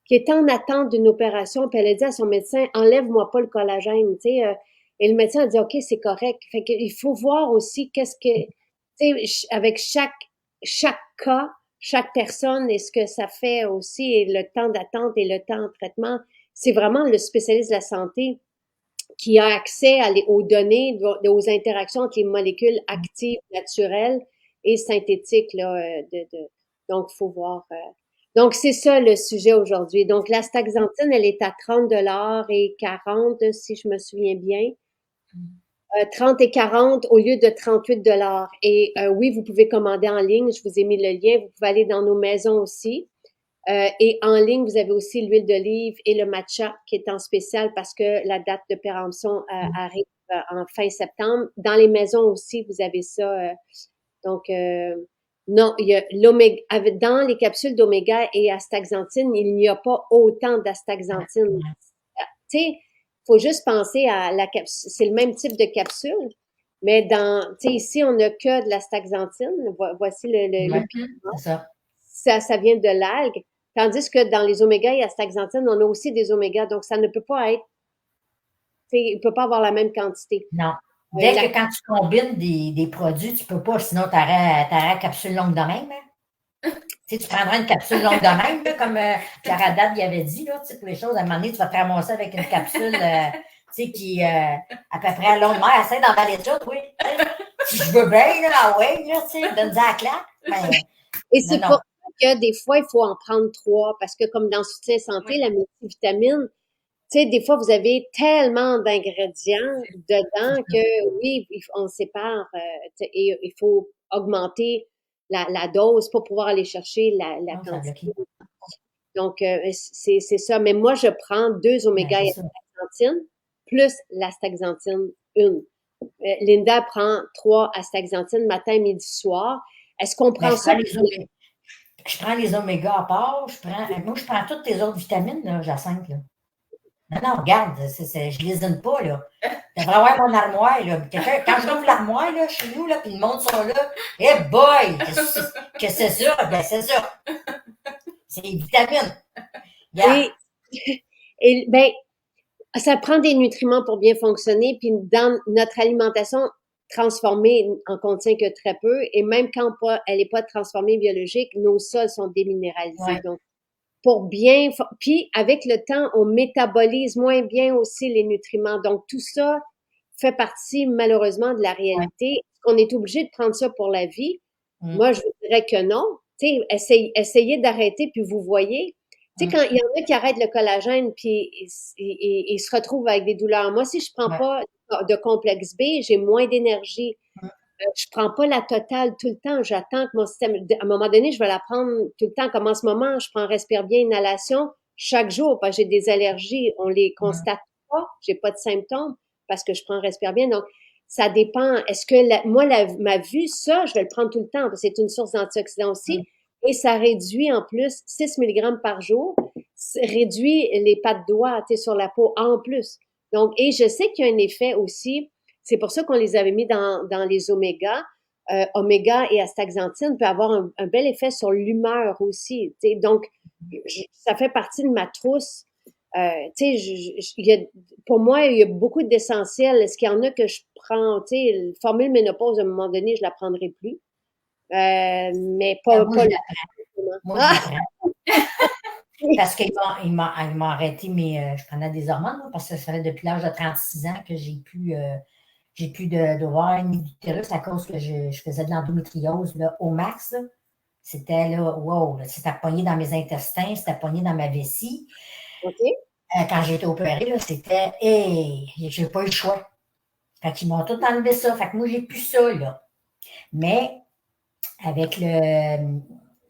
qui était en attente d'une opération, puis elle a dit à son médecin, enlève-moi pas le collagène, tu sais. Et le médecin a dit, OK, c'est correct. Fait qu'il faut voir aussi tu sais, avec chaque cas, chaque personne et ce que ça fait aussi, et le temps d'attente et le temps de traitement. C'est vraiment le spécialiste de la santé qui a accès aux données, aux interactions entre les molécules actives, naturelles et synthétiques, là, donc, il faut voir. Donc, c'est ça le sujet aujourd'hui. Donc, l'astaxanthine, elle est à 30 $ et 40, si je me souviens bien. 30 et 40 au lieu de 38 $. Et oui, vous pouvez commander en ligne. Je vous ai mis le lien. Vous pouvez aller dans nos maisons aussi. Et en ligne, vous avez aussi l'huile d'olive et le matcha qui est en spécial parce que la date de péremption arrive en fin septembre. Dans les maisons aussi, vous avez ça. Donc, non, il y a dans les capsules d'oméga et astaxanthine, il n'y a pas autant d'astaxanthine. Tu sais, faut juste penser à la capsule. C'est le même type de capsule, mais tu sais, ici, on n'a que de l'astaxanthine. Voici le ça vient de l'algue. Tandis que dans les oméga et astaxanthine, on a aussi des omégas. Donc, ça ne peut pas être, tu sais, il ne peut pas avoir la même quantité. Non. Dès que quand tu combines des produits, tu ne peux pas, sinon tu aurais la capsule longue de même. Hein? Tu prendras une capsule longue de même, là, comme Pierre Haddad y avait dit, là, pour les choses, à un moment donné, tu vas te ramasser avec une capsule, sais, qui, à peu près à longue mer, essaie d'emballer ça, oui. Si je veux bien, là, ah ouais, là, tu sais, donne-en à la claque. Mais, et c'est pour ça que des fois, il faut en prendre 3, parce que comme dans Soutien Santé, la multivitamine, tu sais, des fois, vous avez tellement d'ingrédients dedans que, oui, on sépare, et il faut augmenter la dose pour pouvoir aller chercher la quantité. Donc, c'est ça. Mais moi, je prends 2 oméga et astaxanthine plus l'astaxanthine 1. Linda prend 3 astaxanthines matin, midi, soir. Est-ce qu'on prend ça? Je prends les oméga à part. Moi, je prends toutes tes autres vitamines, là, Jacinthe. Là. Non, regarde, je les donne pas, là. Tu devrais avoir mon armoire, là. Quand je ouvre l'armoire, là, chez nous, là, puis le monde sont là, hey boy! Qu'est-ce que c'est ça? Ben, c'est ça. C'est les vitamines. Yeah. Et ben, ça prend des nutriments pour bien fonctionner, puis dans notre alimentation transformée en contient que très peu, et même quand elle n'est pas transformée biologique, nos sols sont déminéralisés. Ouais. Donc, pour bien, puis avec le temps, on métabolise moins bien aussi les nutriments. Donc, tout ça fait partie, malheureusement, de la réalité. On est obligé de prendre ça pour la vie. Moi, je vous dirais que non. Tu sais, essayez d'arrêter, puis vous voyez. Tu sais, quand il y en a qui arrêtent le collagène, puis ils se retrouvent avec des douleurs. Moi, si je prends pas de complexe B, j'ai moins d'énergie. Je prends pas la totale tout le temps. J'attends que mon système, à un moment donné, je vais la prendre tout le temps. Comme en ce moment, je prends Respire bien inhalation chaque jour parce que j'ai des allergies. On les constate pas. J'ai pas de symptômes parce que je prends Respire bien. Donc, ça dépend. Est-ce que ma vue, ça, je vais le prendre tout le temps parce que c'est une source d'antioxydants aussi. Et ça réduit en plus 6 mg par jour. Réduit les pattes doigts, sur la peau en plus. Donc, et je sais qu'il y a un effet aussi. C'est pour ça qu'on les avait mis dans les oméga. Oméga et astaxanthine peut avoir un bel effet sur l'humeur aussi. T'sais. Donc, ça fait partie de ma trousse. Pour moi, il y a beaucoup d'essentiels. Est-ce qu'il y en a que je prends? Formule ménopause, à un moment donné, je la prendrai plus. Mais pas... Moi, je parce qu'ils m'ont arrêté, mais je prenais des hormones, parce que ça fait depuis l'âge de 36 ans que j'ai plus d'ovaires ni d'utérus à cause que je faisais de l'endométriose là, au max. Là. C'était là, wow, c'était pogné dans mes intestins, c'était pogné dans ma vessie. Okay. Quand j'ai été opérée, là, c'était, j'ai pas eu le choix. Fait qu'ils m'ont tout enlevé ça. Fait que moi, j'ai plus ça, là. Mais, avec ils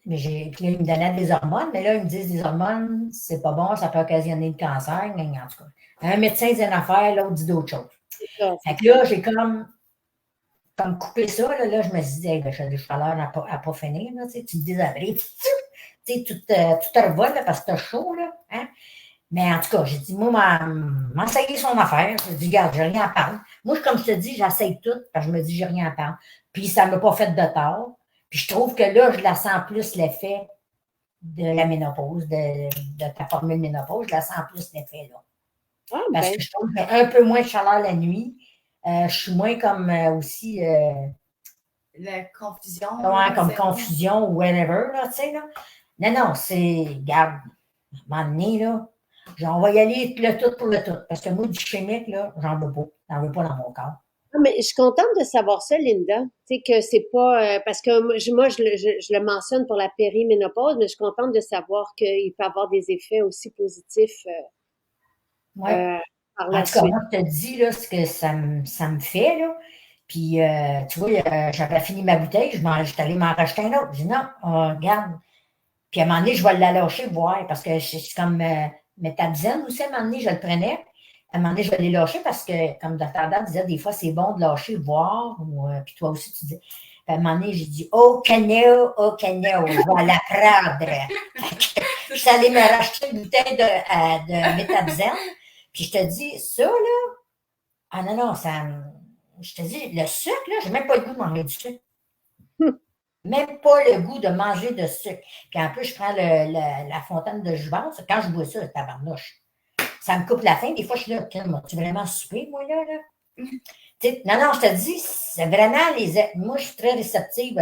me donnaient des hormones, mais là, ils me disent des hormones, c'est pas bon, ça peut occasionner le cancer. En tout cas, un médecin dit une affaire, l'autre dit d'autres choses. Fait que là, j'ai comme coupé ça. Là, je me suis dit, j'ai des chaleurs à pas finir. Là, tu te désabris. Tu te revoles parce que t'as chaud. Là, hein? Mais en tout cas, j'ai dit, moi, m'enseigner son affaire. J'ai dit, regarde, j'ai rien à perdre. Moi, comme je te dis, j'essaye tout parce que je me dis, j'ai rien à perdre. Puis, ça ne m'a pas fait de tort. Puis, je trouve que là, je la sens plus l'effet de la ménopause, de ta formule ménopause. Je la sens plus l'effet là. Parce que je trouve qu'il y a un peu moins de chaleur la nuit. Je suis moins comme aussi... la confusion. Ouais, comme confusion ou whatever, là, tu sais, là. Non, c'est... Regarde, à un moment donné, là, on va y aller le tout pour le tout. Parce que moi, du chimique, là, j'en veux pas. J'en veux pas dans mon corps. Ah, mais je suis contente de savoir ça, Linda. Tu sais, que c'est pas... parce que moi, je le mentionne pour la périménopause, mais je suis contente de savoir qu'il peut avoir des effets aussi positifs par la suite. En tout cas, moi, je te dis, là, ce que ça me fait, là. Puis, tu vois, j'avais fini ma bouteille, j'étais allée m'en racheter un autre. Je dis non, regarde. Puis, à un moment donné, je vais la lâcher, voir, parce que c'est comme métabzène aussi, à un moment donné, je le prenais. À un moment donné, je vais les lâcher parce que, comme Dr. Dan disait, des fois, c'est bon de lâcher, voir. Puis, toi aussi, tu dis. Puis, à un moment donné, j'ai dit, oh, canot, je vais la prendre. Je suis allée me racheter une bouteille de métabzène. Puis, je te dis, ça, là, non, je te dis, le sucre, là, j'ai même pas le goût de manger du sucre. Même pas le goût de manger de sucre. Puis en plus, je prends la fontaine de Jouvence. Quand je bois ça, tabarnouche, ça me coupe la faim. Des fois, je suis là, m'as-tu vraiment soupé, moi, là? Non, je te dis, c'est vraiment moi, je suis très réceptive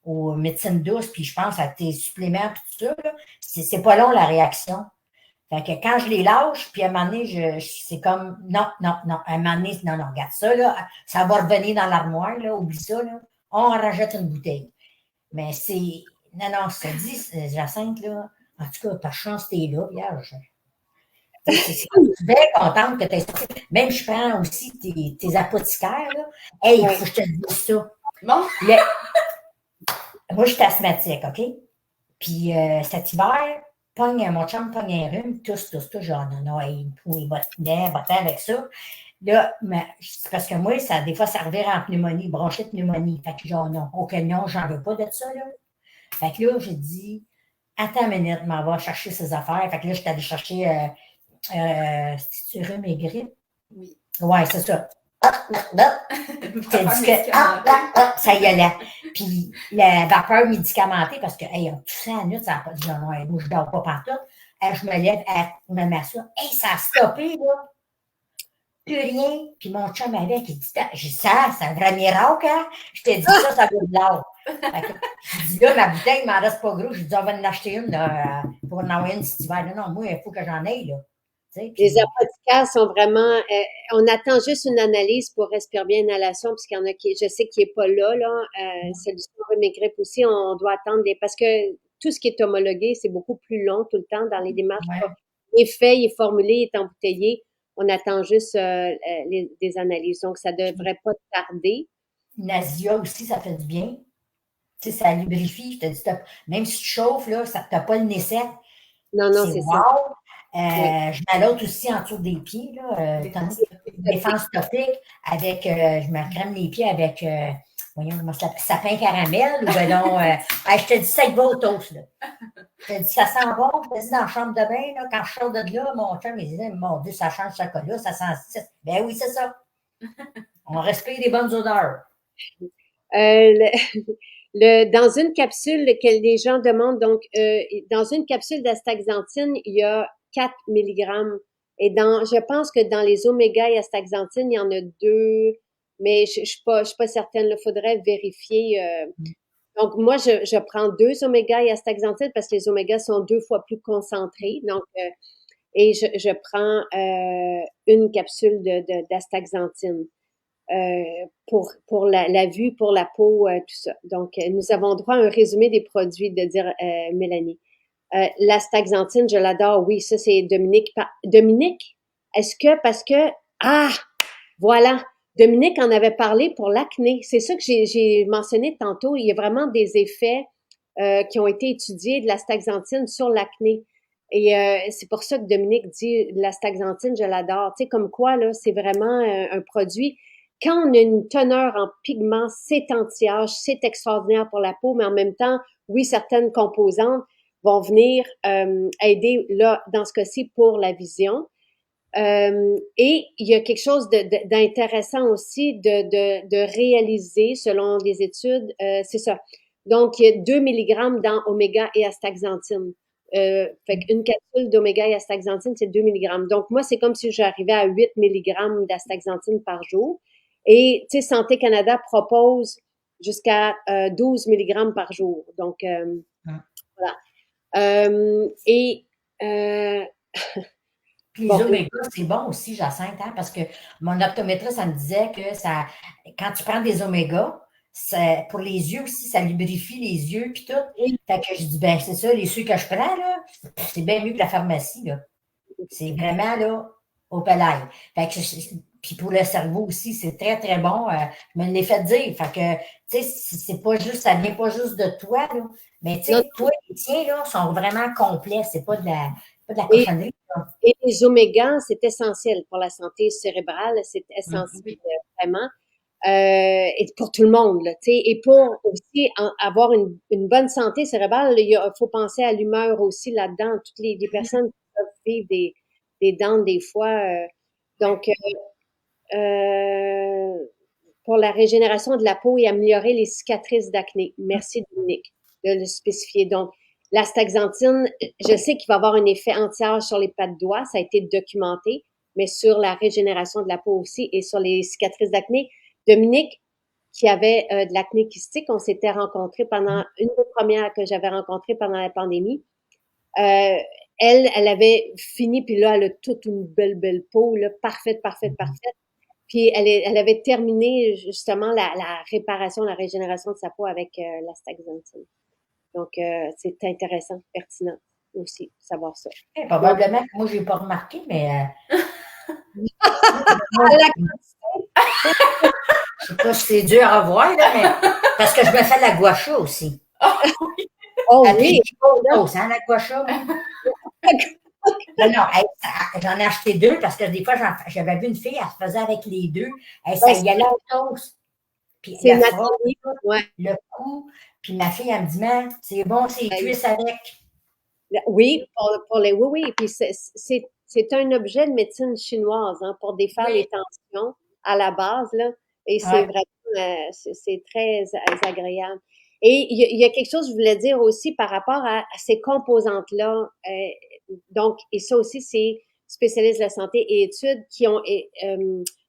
aux médecines douces, puis je pense à tes suppléments, puis tout ça, là. C'est pas long, la réaction. Fait que quand je les lâche, puis à un moment donné, c'est comme, non, non, non, à un moment donné, non, non, regarde ça, là, ça va revenir dans l'armoire, là, oublie ça, là, on rajoute une bouteille. Mais c'est, non, non, ça dit, Jacinthe, là, en tout cas, ta chance, t'es là, vierge. Je suis bien contente que tu aies sorti. Même je prends aussi tes apothicaires, là. Hey, il faut que je te dise ça. Bon. Moi, je suis asthmatique, OK? Puis cet hiver, mon chum pogne un rhume, tous, genre, non, non, il va avec ça. Là, c'est parce que moi, des fois, ça revient en pneumonie, bronchite pneumonie. Fait que genre, non, aucun non, j'en veux pas de ça, là. Fait que là, j'ai dit, attends une minute, m'en va chercher ses affaires. Fait que là, je suis allée chercher, c'est-tu rhume et grippe? Oui. Ouais, c'est ça. T'as dit que ça y allait. Puis la vapeur médicamentée, parce que, hey, on toussait à la nuit, ça n'a pas dit non, non, moi, je dors pas partout. Je me lève, je me m'assois. Hey, ça a stoppé, là. Plus rien. Puis mon chum avec, il dit, j'ai dit, ça, c'est un vrai miracle, hein? Je t'ai dit ça, ça vaut de l'or. Je dis là, ma bouteille, il m'en reste pas gros. Je dis, on va en acheter une là, pour en envoyer une cet hiver. Non, non, moi, il faut que j'en aie, là. Les apothicaires sont vraiment, on attend juste une analyse pour respirer bien inhalation, parce qu'il y en a qui, je sais qu'il n'est pas là, solution rhume et grippe aussi, on doit attendre parce que tout ce qui est homologué, c'est beaucoup plus long tout le temps dans les démarches. Ouais. Il est fait, il est formulé, il est embouteillé. On attend juste des analyses. Donc, ça devrait pas tarder. Nasia aussi, ça fait du bien. Tu sais, ça lubrifie. Je te dis, même si tu chauffes, là, ça n'a pas le nez sec. Non, non, c'est ça. Oui. Je mets l'autre aussi en dessous des pieds, là, défense topique, avec, je me crème les pieds avec, voyons comment ça s'appelle, sapin caramel, ou ben non, je te dis, ça va au toast, là. Je te dis, ça sent bon, je te dis, dans la chambre de bain, là, quand je sors de là, mon chum, il disait, mon Dieu, ça change ce chocolat, ça sent. Ben oui, c'est ça. On respire des bonnes odeurs. Dans une capsule que les gens demandent, donc, dans une capsule d'astaxanthine, il y a 4 milligrammes. Et je pense que dans les oméga et astaxanthine, il y en a 2, mais je suis pas certaine. Il faudrait vérifier. Donc, moi, je prends 2 oméga et astaxanthine parce que les oméga sont 2 fois plus concentrés. Donc, et je prends une capsule d'astaxanthine. Pour la vue, pour la peau, tout ça. Donc, nous avons droit à un résumé des produits de dire Mélanie. L'astaxanthine, je l'adore. Oui, ça, c'est Dominique. Dominique, est-ce que, parce que, voilà, Dominique en avait parlé pour l'acné. C'est ça que j'ai mentionné tantôt. Il y a vraiment des effets qui ont été étudiés de l'astaxanthine sur l'acné. Et c'est pour ça que Dominique dit l'astaxanthine, je l'adore. Tu sais, comme quoi, là, c'est vraiment un produit. Quand on a une teneur en pigments, c'est anti-âge, c'est extraordinaire pour la peau, mais en même temps, oui, certaines composantes vont venir aider, là, dans ce cas-ci, pour la vision. Et il y a quelque chose d'intéressant aussi de réaliser, selon les études, c'est ça. Donc, il y a 2 milligrammes dans oméga et astaxanthine. Fait qu'une capsule d'oméga et astaxanthine, c'est 2 milligrammes. Donc, moi, c'est comme si j'arrivais à 8 milligrammes d'astaxanthine par jour. Et, tu sais, Santé Canada propose jusqu'à 12 milligrammes par jour. Donc, voilà. Puis les oméga, c'est bon aussi, Jacinthe, hein, parce que mon optométriste, ça me disait que quand tu prends des oméga, pour les yeux aussi, ça lubrifie les yeux puis tout. Fait que je dis, ben c'est ça, les ceux que je prends, là, c'est bien mieux que la pharmacie, là. C'est vraiment, là, au palais. Fait que puis pour le cerveau aussi, c'est très, très bon. Je me l'ai fait dire. Fait que, tu sais, c'est pas juste, ça vient pas juste de toi, là. Mais, tu sais, toi, les tiens, là, sont vraiment complets. C'est pas de la cochonnerie. Et les omégas, c'est essentiel pour la santé cérébrale. C'est essentiel, vraiment. Et pour tout le monde, là, tu sais. Et pour aussi avoir une bonne santé cérébrale, il faut penser à l'humeur aussi là-dedans. Toutes les personnes qui peuvent vivre des dents des fois. Donc, pour la régénération de la peau et améliorer les cicatrices d'acné. Merci, Dominique, de le spécifier. Donc, l'astaxanthine, je sais qu'il va avoir un effet anti-âge sur les pas de doigts, ça a été documenté, mais sur la régénération de la peau aussi et sur les cicatrices d'acné. Dominique, qui avait de l'acné kystique, on s'était rencontrés pendant une des premières que j'avais rencontrées pendant la pandémie. elle avait fini, puis là, elle a toute une belle peau, là, parfaite. Puis elle avait terminé justement la réparation, la régénération de sa peau avec l'astaxanthine. Donc, c'est intéressant, pertinent aussi, savoir ça. Probablement que moi, je n'ai pas remarqué, mais je sais pas si c'est dur à voir, là, mais parce que je me fais la gua sha aussi. Oh oui! Hein, la gua sha, moi? Non, j'en ai acheté 2 parce que des fois, j'avais vu une fille, elle se faisait avec les 2. Ça y allait en sauce. Puis C'est le front, ouais. le cou. Puis ma fille, elle me dit, man, c'est bon, c'est cuisse avec. Oui, oui. Puis c'est un objet de médecine chinoise, hein, pour défaire les tensions à la base, là. Et c'est vraiment, c'est très agréable. Et il y a quelque chose que je voulais dire aussi par rapport à ces composantes-là. Donc, et ça aussi, c'est spécialistes de la santé et études qui ont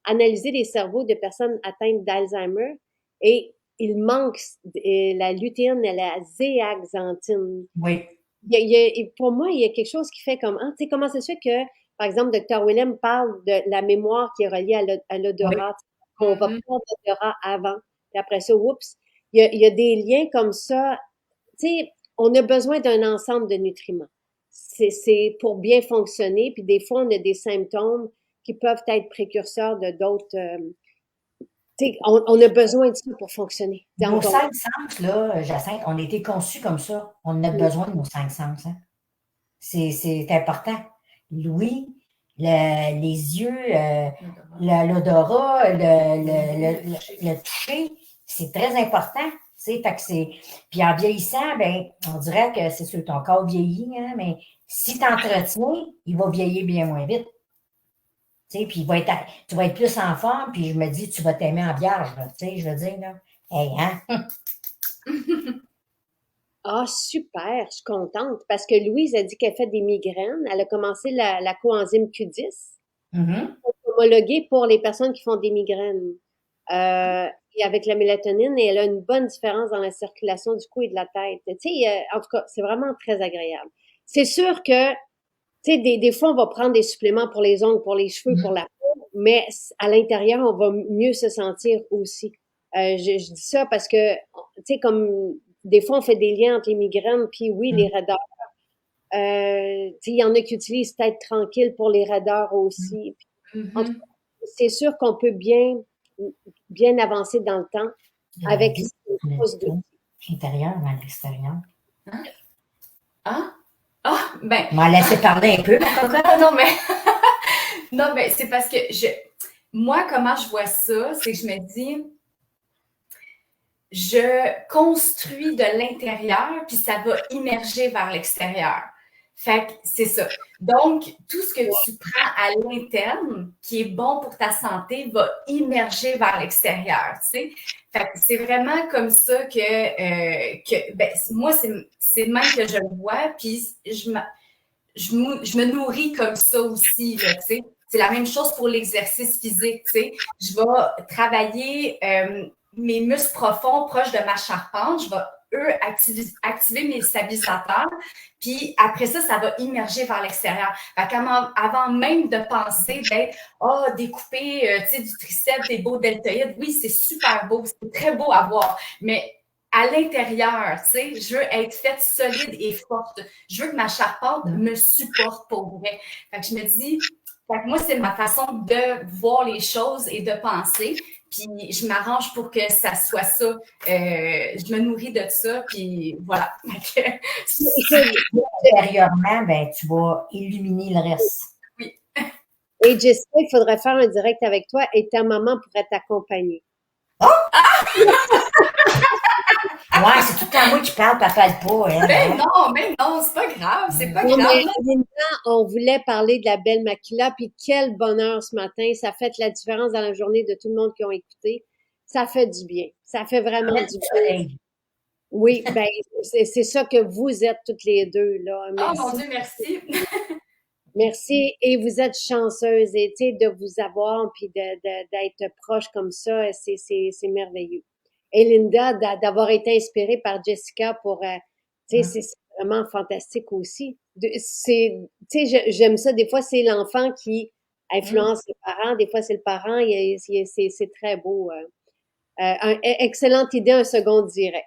analysé les cerveaux de personnes atteintes d'Alzheimer et il manque la lutéine et la zéaxanthine. Oui. Pour moi, il y a quelque chose qui fait comme, tu sais, comment ça se fait que, par exemple, Dr. Willem parle de la mémoire qui est reliée à l'odorat, qu'on va prendre l'odorat avant, puis après ça, oups, il y a des liens comme ça. Tu sais, on a besoin d'un ensemble de nutriments. C'est pour bien fonctionner, puis des fois, on a des symptômes qui peuvent être précurseurs de d'autres. On a besoin de ça pour fonctionner. Nos 5 sens, là, Jacinthe, on a été conçus comme ça. On a besoin de nos 5 sens. Hein? C'est important. L'ouïe, les yeux, l'odorat, le toucher, c'est très important. Fait que puis en vieillissant, ben, on dirait que c'est sûr, ton corps vieillit, hein, mais si tu entretiens, il va vieillir bien moins vite. Puis tu vas être plus en forme, puis je me dis, tu vas t'aimer en vierge, je veux dire, là. Hey, hein? Ah, super, je suis contente parce que Louise a dit qu'elle fait des migraines. Elle a commencé la coenzyme Q10 homologuée pour les personnes qui font des migraines. Et avec la mélatonine, et elle a une bonne différence dans la circulation du cou et de la tête. En tout cas, c'est vraiment très agréable. C'est sûr que, des fois, on va prendre des suppléments pour les ongles, pour les cheveux, pour la peau, mais à l'intérieur, on va mieux se sentir aussi. Je dis ça parce que, comme des fois, on fait des liens entre les migraines, puis oui, les raideurs. Il y en a qui utilisent peut-être tranquille pour les raideurs aussi. En tout cas, c'est sûr qu'on peut bien avancer dans le temps avec l'intérieur ou à l'extérieur. Hein? Ah, ben. On m'a laissé parler un peu. Non, mais c'est parce que moi, comment je vois ça, c'est que je me dis, je construis de l'intérieur, puis ça va immerger vers l'extérieur. Fait que c'est ça. Donc, tout ce que tu prends à l'interne, qui est bon pour ta santé, va immerger vers l'extérieur, tu sais. Fait que c'est vraiment comme ça que ben, moi, c'est le même que je le vois, puis je me nourris comme ça aussi, là, tu sais. C'est la même chose pour l'exercice physique, tu sais. Je vais travailler mes muscles profonds proches de ma charpente, je vais activer mes stabilisateurs, puis après ça, ça va immerger vers l'extérieur. Avant même de penser d'être découper du triceps, des beaux deltoïdes, oui, c'est super beau, c'est très beau à voir, mais à l'intérieur, tu sais, je veux être faite solide et forte. Je veux que ma charpente me supporte pour vrai. Fait que je me dis, moi, c'est ma façon de voir les choses et de penser. Puis je m'arrange pour que ça soit ça. Je me nourris de ça, puis voilà. Intérieurement, ben, tu vas illuminer le reste. Oui. Et Jessica, il faudrait faire un direct avec toi et ta maman pourrait t'accompagner. Oh! Ouais, c'est tout le temps moi qui parle, papa parle pas. Ben non, c'est pas grave, c'est pas grave. Mais on voulait parler de la belle Makila, puis quel bonheur ce matin. Ça fait la différence dans la journée de tout le monde qui ont écouté. Ça fait du bien. Ça fait vraiment du bien. Oui, ben c'est ça que vous êtes toutes les deux, là. Merci. Oh mon Dieu, merci. Merci. Et vous êtes chanceuses, et de vous avoir, puis d'être proche comme ça, c'est merveilleux. Et Linda, d'avoir été inspirée par Jessica pour, c'est vraiment fantastique aussi. j'aime ça. Des fois, c'est l'enfant qui influence les parents. Des fois, c'est le parent. C'est très beau. Excellente idée, un second direct.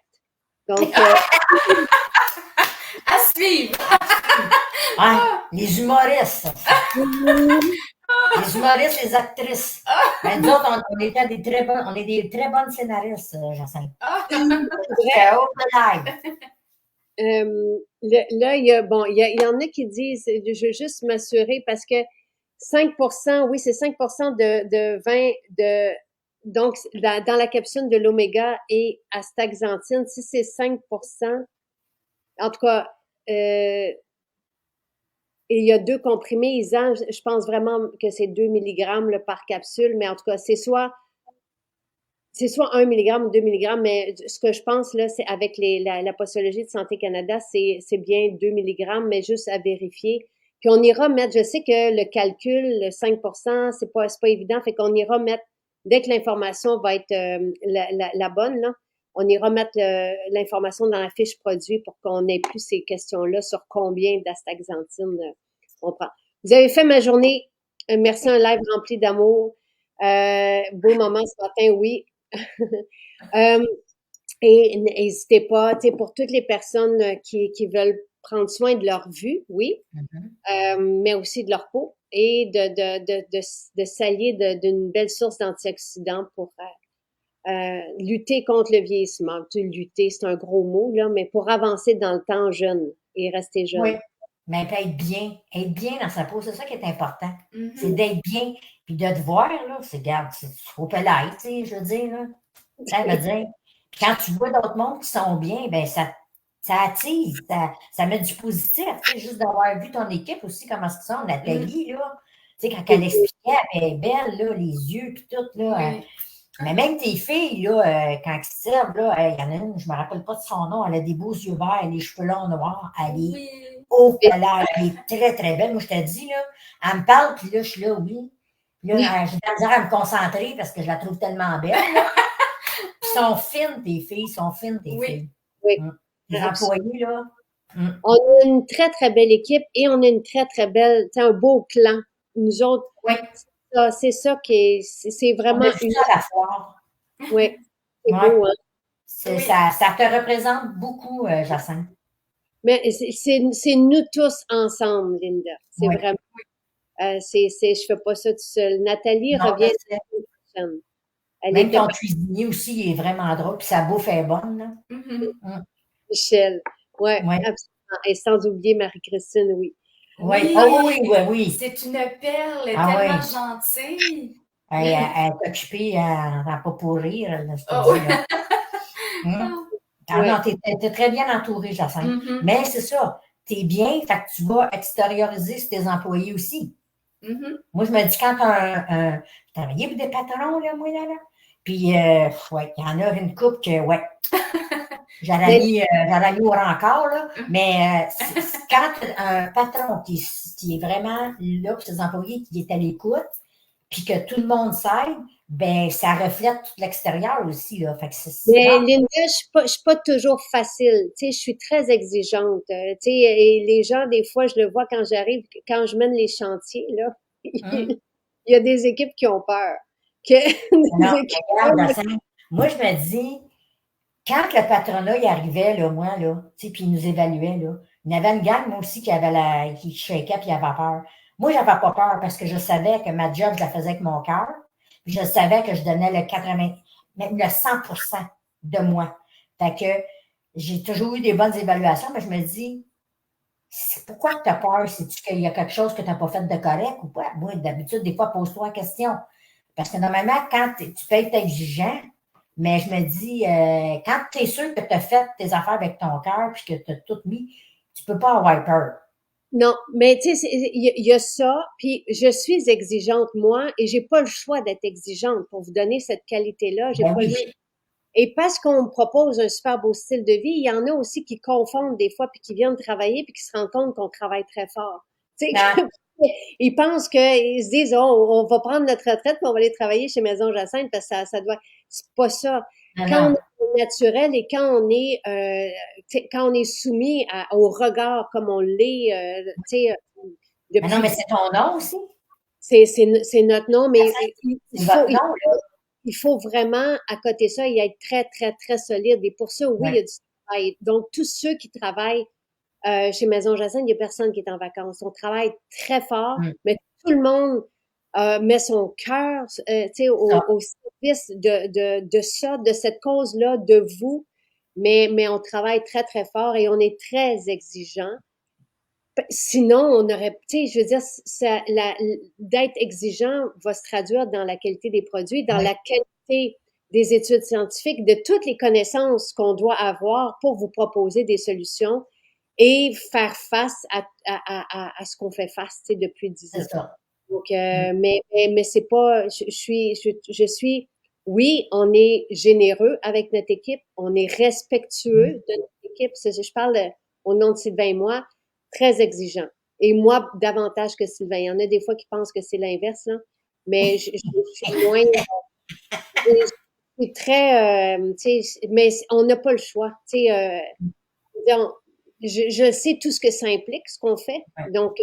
Donc, à suivre. Les humoristes. Les humoristes, les actrices. Ben, nous autres, on est des très bonnes scénaristes, Jacinthe. Là, il y en a qui disent, je veux juste m'assurer parce que 5%, oui, c'est 5% de vin donc, dans la capsule de l'oméga et astaxanthine, si c'est 5%, en tout cas, et il y a 2 comprimés, Isan, je pense vraiment que c'est 2 milligrammes par capsule, mais en tout cas, c'est soit 1 milligramme ou 2 milligrammes, mais ce que je pense, là, c'est avec la postologie de Santé Canada, c'est bien 2 milligrammes, mais juste à vérifier. Puis on ira mettre, je sais que le calcul, le 5%, c'est pas évident, fait qu'on ira mettre, dès que l'information va être la bonne, là, on ira mettre l'information dans la fiche produit pour qu'on n'ait plus ces questions-là sur combien d'astaxanthine on prend. Vous avez fait ma journée. Merci, un live rempli d'amour. Beau moment ce matin, oui. Et n'hésitez pas, tu sais, pour toutes les personnes qui veulent prendre soin de leur vue, oui, mais aussi de leur peau et de s'allier d'une belle source d'antioxydants pour lutter contre le vieillissement. Tu sais, lutter, c'est un gros mot, là, mais pour avancer dans le temps jeune et rester jeune. Oui, mais être bien dans sa peau, c'est ça qui est important. C'est d'être bien, puis de te voir, là, c'est faut pas l'être, tu sais, je veux dire, là. Ça veut dire, quand tu vois d'autres mondes qui sont bien, ben ça attise, ça met du positif, tu sais, juste d'avoir vu ton équipe aussi, comment ils sont, Nathalie, là, tu sais, quand elle expliquait, elle est belle, là, les yeux, puis tout, là, mais même tes filles, là, quand ils se servent, là, il y en a une, je me rappelle pas de son nom, elle a des beaux yeux verts, les cheveux longs noirs, elle est au palais, elle est très, très belle. Moi, je te dis, là, elle me parle, puis là, je suis là, oui. Puis là, j'ai de la misère à me concentrer parce que je la trouve tellement belle, là. Puis sont fines, tes filles, filles. Oui. Les employés, là. On a une très, très belle équipe et on a une très, très belle, tu sais, un beau clan. Nous autres, c'est ça qui est, c'est vraiment une... ça à la foire. Oui, c'est beau, hein? Ça te représente beaucoup, Jacinthe. Mais c'est nous tous ensemble, Linda. C'est vraiment, je fais pas ça tout seul. Nathalie revient la semaine prochaine. Même ton cuisinier aussi, il est vraiment drôle, puis sa bouffe est bonne, là. Michel, absolument. Et sans oublier Marie-Christine, oui. Oui. C'est une perle, elle est tellement gentille. Elle est occupée à pas pourrir, là, je te dis, là. Non, t'es très bien entourée, Jacinthe. Mais c'est ça, t'es bien, fait que tu vas extérioriser sur tes employés aussi. Moi, je me dis, quand je travaillais pour des patrons, là, moi, là. Puis, il y en a une couple que, j'aurais mis au rencard, là. Mais quand un patron qui est vraiment là pour ses employés, qui est à l'écoute, puis que tout le monde s'aide, ben ça reflète tout l'extérieur aussi, là. Fait que mais Linda, je suis pas toujours facile. Tu sais, je suis très exigeante. Tu sais, et les gens, des fois, je le vois quand j'arrive, quand je mène les chantiers, là. Il y a des équipes qui ont peur. Moi, je me dis, quand le patronat y arrivait, là, moi, là, tu sais, puis il nous évaluait, là, il y avait une gang, moi aussi, qui shakeait puis il avait peur. Moi, j'avais pas peur parce que je savais que ma job, je la faisais avec mon cœur. Puis je savais que je donnais le 80, même le 100% de moi. Fait que j'ai toujours eu des bonnes évaluations, mais je me dis, pourquoi tu as peur? C'est-tu qu'il y a quelque chose que tu n'as pas fait de correct ou pas? Moi, d'habitude, des fois, pose-toi la question. Parce que normalement, quand tu peux être exigeant, mais je me dis, quand tu es sûr que tu as fait tes affaires avec ton cœur puis que tu as tout mis, tu peux pas avoir peur. Non, mais tu sais, il y a ça, puis je suis exigeante, moi, et j'ai pas le choix d'être exigeante pour vous donner cette qualité-là. J'ai pas le choix. Et parce qu'on me propose un super beau style de vie, il y en a aussi qui confondent des fois, puis qui viennent travailler, puis qui se rendent compte qu'on travaille très fort. Tu sais, ils pensent ils se disent, on va prendre notre retraite, puis on va aller travailler chez Maison Jacinthe, parce que ça doit... C'est pas ça. Quand on a naturel et quand on est soumis au regard comme on l'est, Mais non, mais c'est ton nom aussi. C'est notre nom, mais C'est il faut vraiment, à côté de ça, y être très, très, très solide. Et pour ça, oui, il y a du travail. Donc, tous ceux qui travaillent chez Maison Jacinthe, il n'y a personne qui est en vacances. On travaille très fort, mais tout le monde met son cœur au service de ça, de cette cause-là, de vous. Mais on travaille très, très fort et on est très exigeant. Sinon, on aurait, tu sais, je veux dire, d'être exigeant va se traduire dans la qualité des produits, dans la qualité des études scientifiques, de toutes les connaissances qu'on doit avoir pour vous proposer des solutions et faire face à ce qu'on fait face, tu sais, depuis 10 ans. C'est ça. Donc, mais c'est pas, je suis, oui, on est généreux avec notre équipe, on est respectueux de notre équipe. Je parle au nom de Sylvain et moi, très exigeant. Et moi, davantage que Sylvain. Il y en a des fois qui pensent que c'est l'inverse, là. Mais je suis moins, je suis très, tu sais, mais on n'a pas le choix. Tu sais, je sais tout ce que ça implique, ce qu'on fait. Donc,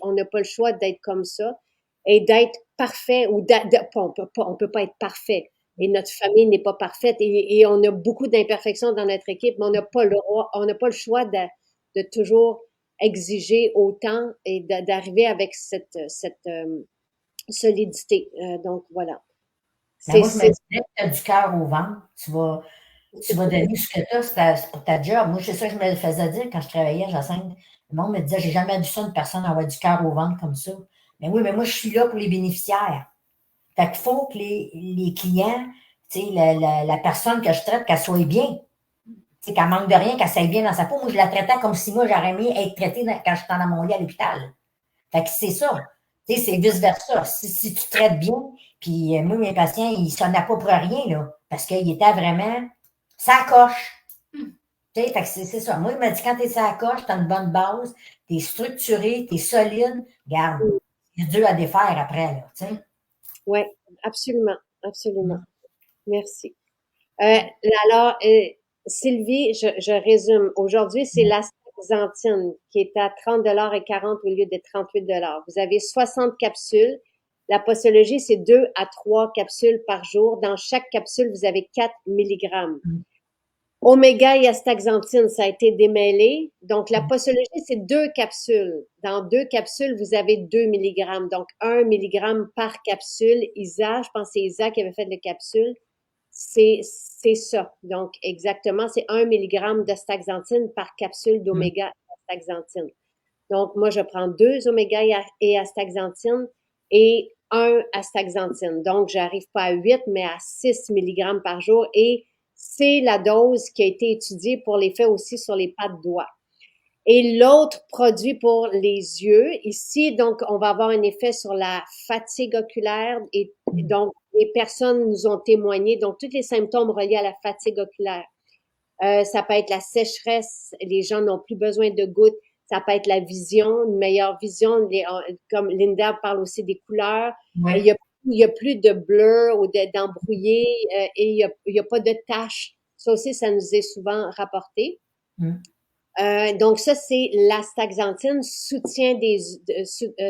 on n'a pas le choix d'être comme ça et d'être parfait ou on peut pas être parfait. Et notre famille n'est pas parfaite et on a beaucoup d'imperfections dans notre équipe, mais on n'a pas le choix de toujours exiger autant et d'arriver avec cette solidité. Donc, voilà. Moi, je me disais que tu as du cœur au ventre. Tu vas donner ce que tu as, c'est pour ta job. Moi, c'est ça que je me faisais dire quand je travaillais à Jacinthe. Le monde me disait, j'ai jamais vu ça, une personne avoir du cœur au ventre comme ça. Mais oui, mais moi, je suis là pour les bénéficiaires. Fait qu'il faut que les clients, tu sais, la personne que je traite, qu'elle soit bien. Tu sais, qu'elle manque de rien, qu'elle s'aille bien dans sa peau. Moi, je la traitais comme si moi, j'aurais aimé être traitée quand j'étais dans mon lit à l'hôpital. Fait que c'est ça. Tu sais, c'est vice-versa. Si tu traites bien, puis moi, mes patients, ils ne sonnaient pas pour rien, là, parce qu'ils étaient vraiment ça coche. Tu sais, fait que c'est ça. Moi, il m'a dit, quand tu es ça coche, tu as une bonne base, tu es structuré, tu es solide, regarde, il y a Dieu à défaire après, là, tu sais. Oui, absolument, absolument. Merci. Alors, Sylvie, je résume. Aujourd'hui, c'est l'astaxanthine qui est à 30,40 $ au lieu de 38 $. Vous avez 60 capsules. La posologie, c'est 2 à 3 capsules par jour. Dans chaque capsule, vous avez 4 milligrammes. Oméga et astaxanthine, ça a été démêlé. Donc, la posologie, c'est 2 capsules. Dans 2 capsules, vous avez 2 milligrammes. Donc, 1 milligramme par capsule. Isa, je pense que c'est Isa qui avait fait les capsules. C'est ça. Donc, exactement, c'est 1 milligramme d'astaxanthine par capsule d'oméga et astaxanthine. Donc, moi, je prends 2 oméga et astaxanthine et 1 astaxanthine. Donc, j'arrive pas à 8, mais à 6 milligrammes par jour et c'est la dose qui a été étudiée pour l'effet aussi sur les pattes doigts. Et l'autre produit pour les yeux, ici, donc, on va avoir un effet sur la fatigue oculaire et donc, les personnes nous ont témoigné, donc, tous les symptômes reliés à la fatigue oculaire. Ça peut être la sécheresse, les gens n'ont plus besoin de gouttes, ça peut être la vision, une meilleure vision, comme Linda parle aussi des couleurs. Il y a plus de blur ou d'embrouillé et il y a pas de taches. Ça aussi, ça nous est souvent rapporté. Donc ça, c'est l'astaxanthine, soutien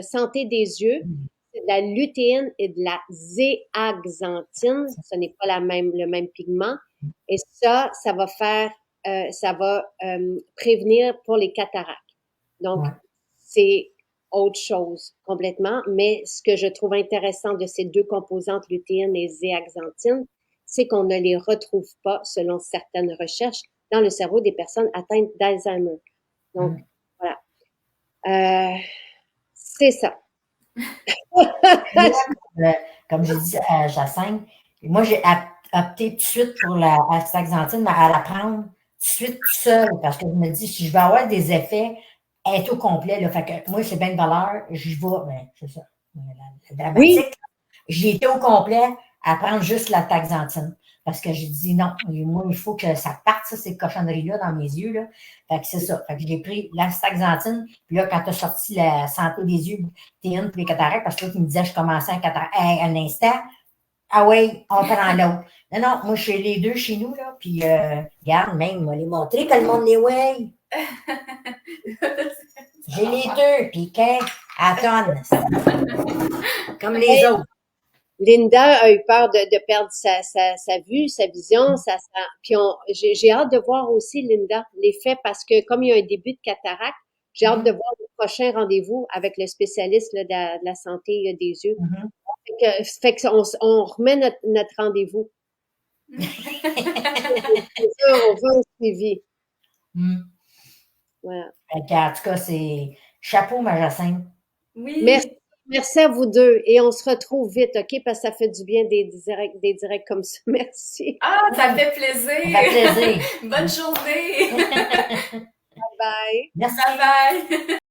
santé des yeux, de la lutéine et de la zéaxanthine. Ce n'est pas le même pigment. Et ça va faire, ça va prévenir pour les cataractes. Donc, c'est autre chose complètement. Mais ce que je trouve intéressant de ces 2 composantes, lutéine et zéaxanthine, c'est qu'on ne les retrouve pas, selon certaines recherches, dans le cerveau des personnes atteintes d'Alzheimer. Donc, voilà. C'est ça. Comme j'ai dit à Jacinthe, moi, j'ai opté tout de suite pour la astaxanthine, mais à la prendre tout de suite tout seul, parce que je me dis, si je veux avoir des effets, elle est au complet, là. Fait que moi, c'est bien de valeur, j'y vais, ben, c'est ça. La dramatique, j'y étais au complet à prendre juste la taxantine. Parce que j'ai dit non, moi, il faut que ça parte, ça, ces cochonneries-là, dans mes yeux, là. Fait que c'est ça. Fait que j'ai pris l'astaxanthine, puis là, quand tu as sorti la santé des yeux, t'es une pour les cataractes, parce que là, tu me disais, je commençais un instant, Ah oui, on prend l'autre. Non, non, moi, je suis les deux chez nous, là, puis regarde, même, on va les montrer que le monde les voit. J'ai les deux, puis qu'un à tonne. Comme les autres. Linda a eu peur de perdre sa vue, sa vision, puis j'ai hâte de voir aussi, Linda, l'effet, parce que comme il y a un début de cataracte, j'ai hâte de voir le prochain rendez-vous avec le spécialiste là, de la santé des yeux. Fait on remet notre rendez-vous. On veut un suivi. Voilà. En tout cas, c'est chapeau, ma Jacinthe. Oui. Merci à vous deux. Et on se retrouve vite, OK? Parce que ça fait du bien des directs comme ça. Merci. Ah, ça fait plaisir. Ça fait plaisir. Bonne journée. Bye bye. Merci. Bye bye.